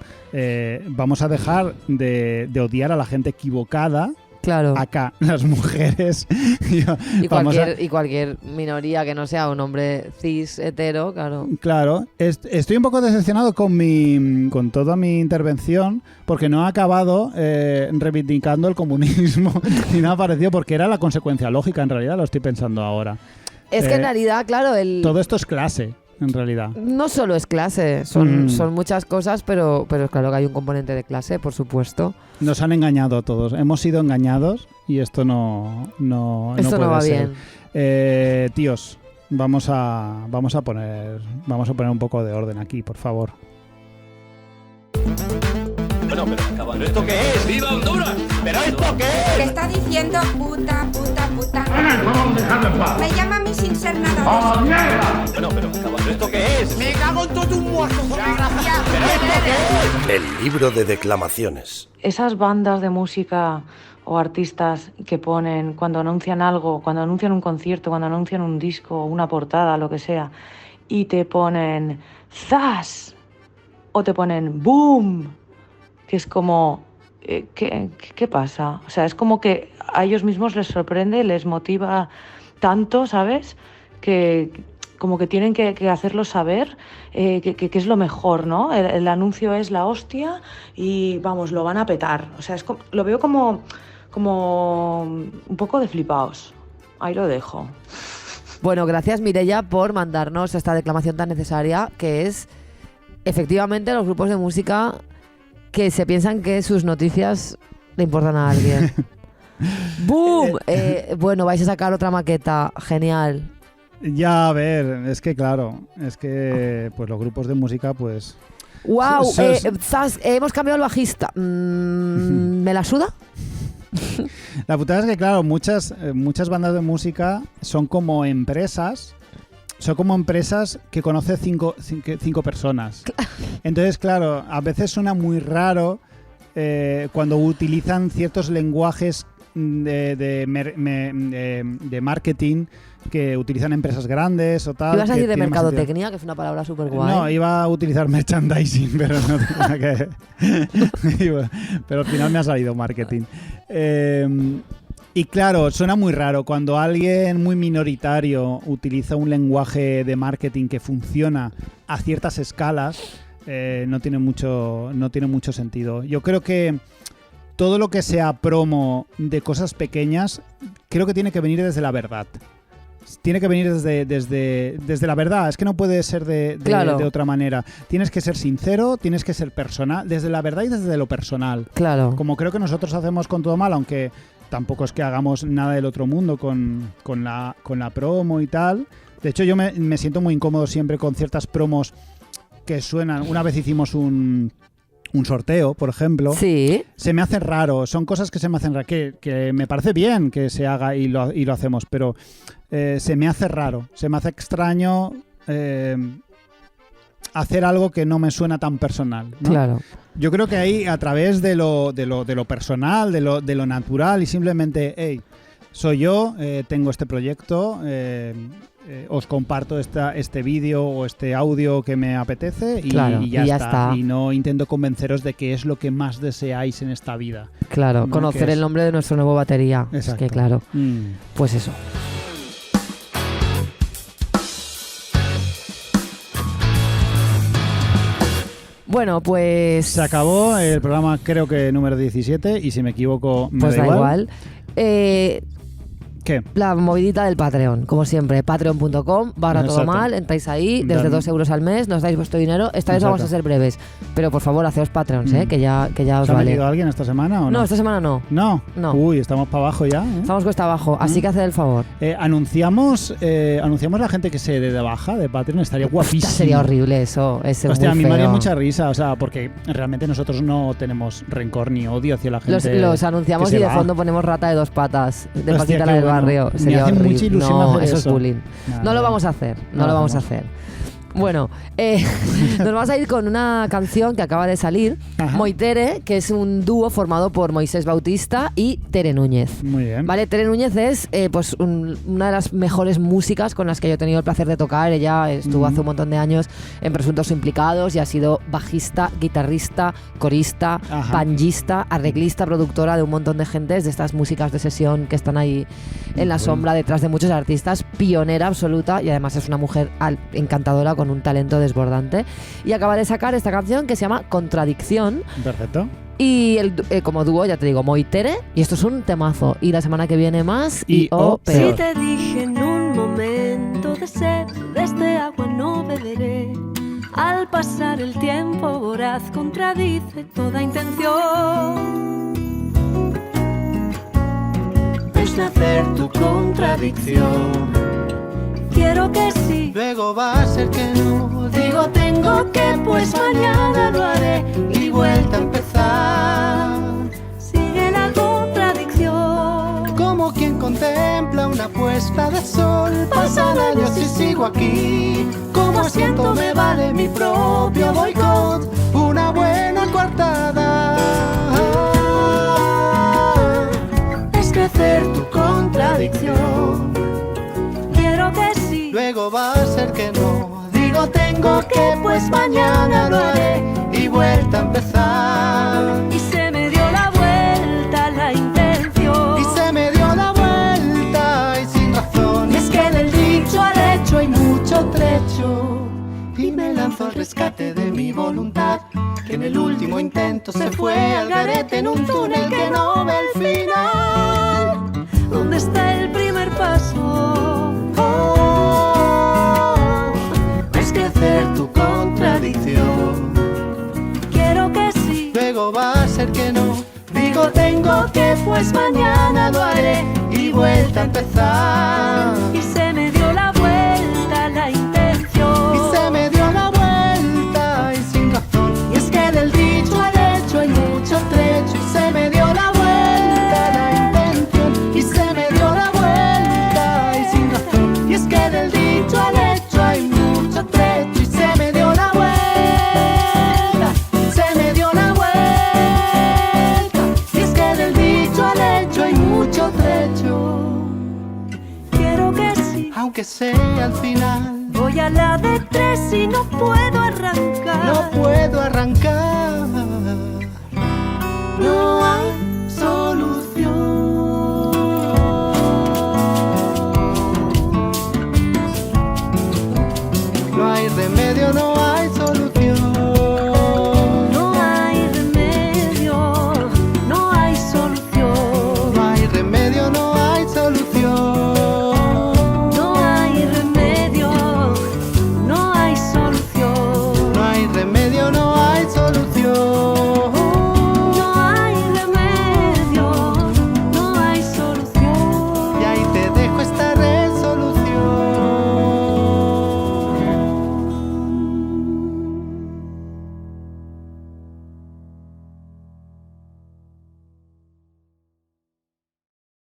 Speaker 2: Vamos a dejar de odiar a la gente equivocada.
Speaker 1: Claro.
Speaker 2: Acá, las mujeres.
Speaker 1: y cualquier minoría que no sea un hombre cis hetero, claro.
Speaker 2: Claro. Estoy un poco decepcionado con toda mi intervención porque no ha acabado reivindicando el comunismo ni nada parecido, porque era la consecuencia lógica, en realidad, lo estoy pensando ahora.
Speaker 1: Es que en realidad, claro,
Speaker 2: todo esto es clase. En realidad.
Speaker 1: No solo es clase, son muchas cosas, pero claro que hay un componente de clase, por supuesto.
Speaker 2: Nos han engañado a todos, hemos sido engañados y esto no puede
Speaker 1: va
Speaker 2: ser.
Speaker 1: bien.
Speaker 2: Tíos, vamos a poner un poco de orden aquí, por favor.
Speaker 5: Bueno, ¿pero esto qué es? ¡Viva Honduras! ¿Pero esto qué es?
Speaker 6: ¿Qué está diciendo puta? Me llama a mí sin ser nada de eso.
Speaker 5: Bueno, ¿pero esto qué es?
Speaker 6: Me cago en todo un muerto, desgraciado.
Speaker 5: ¿Pero esto qué es?
Speaker 7: El libro de declamaciones.
Speaker 8: Esas bandas de música o artistas que ponen cuando anuncian algo, cuando anuncian un concierto, cuando anuncian un disco, una portada, lo que sea, y te ponen ¡zas! O te ponen ¡boom! Que es como... ¿Qué pasa? O sea, es como que a ellos mismos les sorprende, les motiva tanto, ¿sabes? Que como que tienen que hacerlo saber que es lo mejor, ¿no? El anuncio es la hostia y, vamos, lo van a petar. O sea, lo veo como un poco de flipaos. Ahí lo dejo.
Speaker 1: Bueno, gracias Mireia por mandarnos esta declamación tan necesaria, que es efectivamente los grupos de música que se piensan que sus noticias le importan a alguien. ¡Boom! Bueno, vais a sacar otra maqueta. Genial.
Speaker 2: Ya, a ver, es que claro, es que pues los grupos de música, pues...
Speaker 1: ¡Wow! Hemos cambiado el bajista. ¿Me la suda?
Speaker 2: La putada es que, claro, muchas bandas de música son como empresas que conoce cinco personas. Entonces, claro, a veces suena muy raro cuando utilizan ciertos lenguajes de marketing que utilizan empresas grandes o tal.
Speaker 1: ¿Ibas a decir de mercadotecnia, que es una palabra súper guay?
Speaker 2: No, iba a utilizar merchandising, pero no tenía que... pero al final me ha salido marketing. Y claro, suena muy raro cuando alguien muy minoritario utiliza un lenguaje de marketing que funciona a ciertas escalas. No tiene mucho sentido. Yo creo que todo lo que sea promo de cosas pequeñas, creo que tiene que venir desde la verdad. Tiene que venir desde la verdad. Es que no puede ser de otra manera. Tienes que ser sincero, tienes que ser personal, desde la verdad y desde lo personal.
Speaker 1: Claro.
Speaker 2: Como creo que nosotros hacemos con Todo Mal, aunque tampoco es que hagamos nada del otro mundo con la promo y tal. De hecho, yo me siento muy incómodo siempre con ciertas promos que suenan. Una vez hicimos un sorteo, por ejemplo.
Speaker 1: Sí.
Speaker 2: Se me hace raro. Son cosas que se me hacen raro. Que me parece bien que se haga y lo hacemos, pero se me hace raro. Se me hace extraño hacer algo que no me suena tan personal, ¿no?
Speaker 1: Claro.
Speaker 2: Yo creo que ahí, a través de lo personal, de lo natural y simplemente, hey, soy yo, tengo este proyecto, os comparto este vídeo o este audio que me apetece y,
Speaker 1: claro,
Speaker 2: y ya está. Y no intento convenceros de qué es lo que más deseáis en esta vida.
Speaker 1: Claro,
Speaker 2: ¿no?
Speaker 1: conocer el nombre de nuestro nuevo batería.
Speaker 2: Exacto.
Speaker 1: Es que claro, pues eso. Bueno, pues...
Speaker 2: Se acabó el programa, creo que número 17, y si me equivoco me
Speaker 1: pues
Speaker 2: da
Speaker 1: igual.
Speaker 2: ¿Qué?
Speaker 1: La movidita del Patreon, como siempre, patreon.com/todo
Speaker 2: Exacto.
Speaker 1: mal, entráis ahí, desde 2 euros al mes, nos dais vuestro dinero. Esta vez vamos a ser breves, pero por favor, haceos Patreons, que ya os
Speaker 2: ¿Se ha
Speaker 1: vale.
Speaker 2: metido alguien esta semana o no?
Speaker 1: No, esta semana no.
Speaker 2: No.
Speaker 1: No.
Speaker 2: Uy, estamos para abajo ya, ¿eh?
Speaker 1: Estamos cuesta abajo, así que haced el favor.
Speaker 2: Anunciamos la gente que se dé de baja de Patreon, estaría guapísimo.
Speaker 1: Sería horrible eso, es
Speaker 2: Hostia, a
Speaker 1: muy
Speaker 2: mí me haría
Speaker 1: feo.
Speaker 2: mucha risa, o sea, porque realmente nosotros no tenemos rencor ni odio hacia la gente.
Speaker 1: Los anunciamos
Speaker 2: que
Speaker 1: y
Speaker 2: se
Speaker 1: de
Speaker 2: va.
Speaker 1: fondo ponemos Rata de 2 patas, de
Speaker 2: Hostia,
Speaker 1: Paquita
Speaker 2: qué
Speaker 1: la del
Speaker 2: bueno.
Speaker 1: barrio.
Speaker 2: Me
Speaker 1: Sería
Speaker 2: hace
Speaker 1: horrible.
Speaker 2: mucha ilusión
Speaker 1: No,
Speaker 2: hacer
Speaker 1: eso es
Speaker 2: eso.
Speaker 1: bullying.
Speaker 2: Nada,
Speaker 1: No lo vamos a hacer, no lo vamos a hacer. Bueno, nos vamos a ir con una canción que acaba de salir,
Speaker 2: Ajá.
Speaker 1: Moitere, que es un dúo formado por Moisés Bautista y Tere Núñez.
Speaker 2: Muy bien.
Speaker 1: Vale, Tere Núñez es una de las mejores músicas con las que yo he tenido el placer de tocar. Ella estuvo hace un montón de años en Presuntos Implicados y ha sido bajista, guitarrista, corista,
Speaker 2: Ajá.
Speaker 1: banjista, arreglista, productora de un montón de gentes, de estas músicas de sesión que están ahí en la sombra detrás de muchos artistas, pionera absoluta, y además es una mujer encantadora con un talento desbordante, y acaba de sacar esta canción que se llama Contradicción.
Speaker 2: Perfecto.
Speaker 1: Y como dúo, ya te digo, Moitere, y esto es un temazo. Y la semana que viene más y
Speaker 2: o
Speaker 1: peor.
Speaker 4: Si te dije en un momento de sed, de este agua no beberé. Al pasar el tiempo voraz contradice toda intención. Es nacer tu contradicción. Quiero que sí,
Speaker 9: luego va a ser que no.
Speaker 4: digo tengo que, pues mañana lo haré y vuelta a empezar. Sigue la contradicción.
Speaker 9: Como quien contempla una puesta de sol. Pasan años y sigo aquí. Como asiento me vale mi propio boicot. Una buena coartada.
Speaker 4: Es crecer tu contradicción. Quiero que sí,
Speaker 9: Luego va a ser que no.
Speaker 4: digo tengo que, pues mañana lo haré
Speaker 9: Y vuelta a empezar.
Speaker 4: y se me dio la vuelta la intención.
Speaker 9: Y se me dio la vuelta y sin razón.
Speaker 4: Y es que del dicho al hecho hay mucho trecho.
Speaker 9: Y me lanzó al rescate de mi voluntad, que en el último intento se fue al garete en un túnel que no ve el final.
Speaker 4: ¿Dónde está el primer paso?
Speaker 9: Es crecer tu contradicción.
Speaker 4: Quiero que sí,
Speaker 9: Luego va a ser que no.
Speaker 4: digo tengo que, pues mañana lo haré
Speaker 9: Y vuelta a empezar.
Speaker 4: y se me dio la vuelta la intención.
Speaker 9: Y se me dio la vuelta y sin razón.
Speaker 4: Y es que del dicho al hecho hay mucho trecho.
Speaker 9: Y se me dio la vuelta la intención. Y se me dio la vuelta y sin razón.
Speaker 4: Y es que del dicho al hecho hay mucho trecho.
Speaker 9: Y se me dio la vuelta. Se me dio la vuelta.
Speaker 4: Y es que del dicho al hecho hay mucho trecho. Quiero que sí,
Speaker 9: Aunque sea al final.
Speaker 4: voy a la de 3 y no puedo arrancar.
Speaker 9: No puedo arrancar.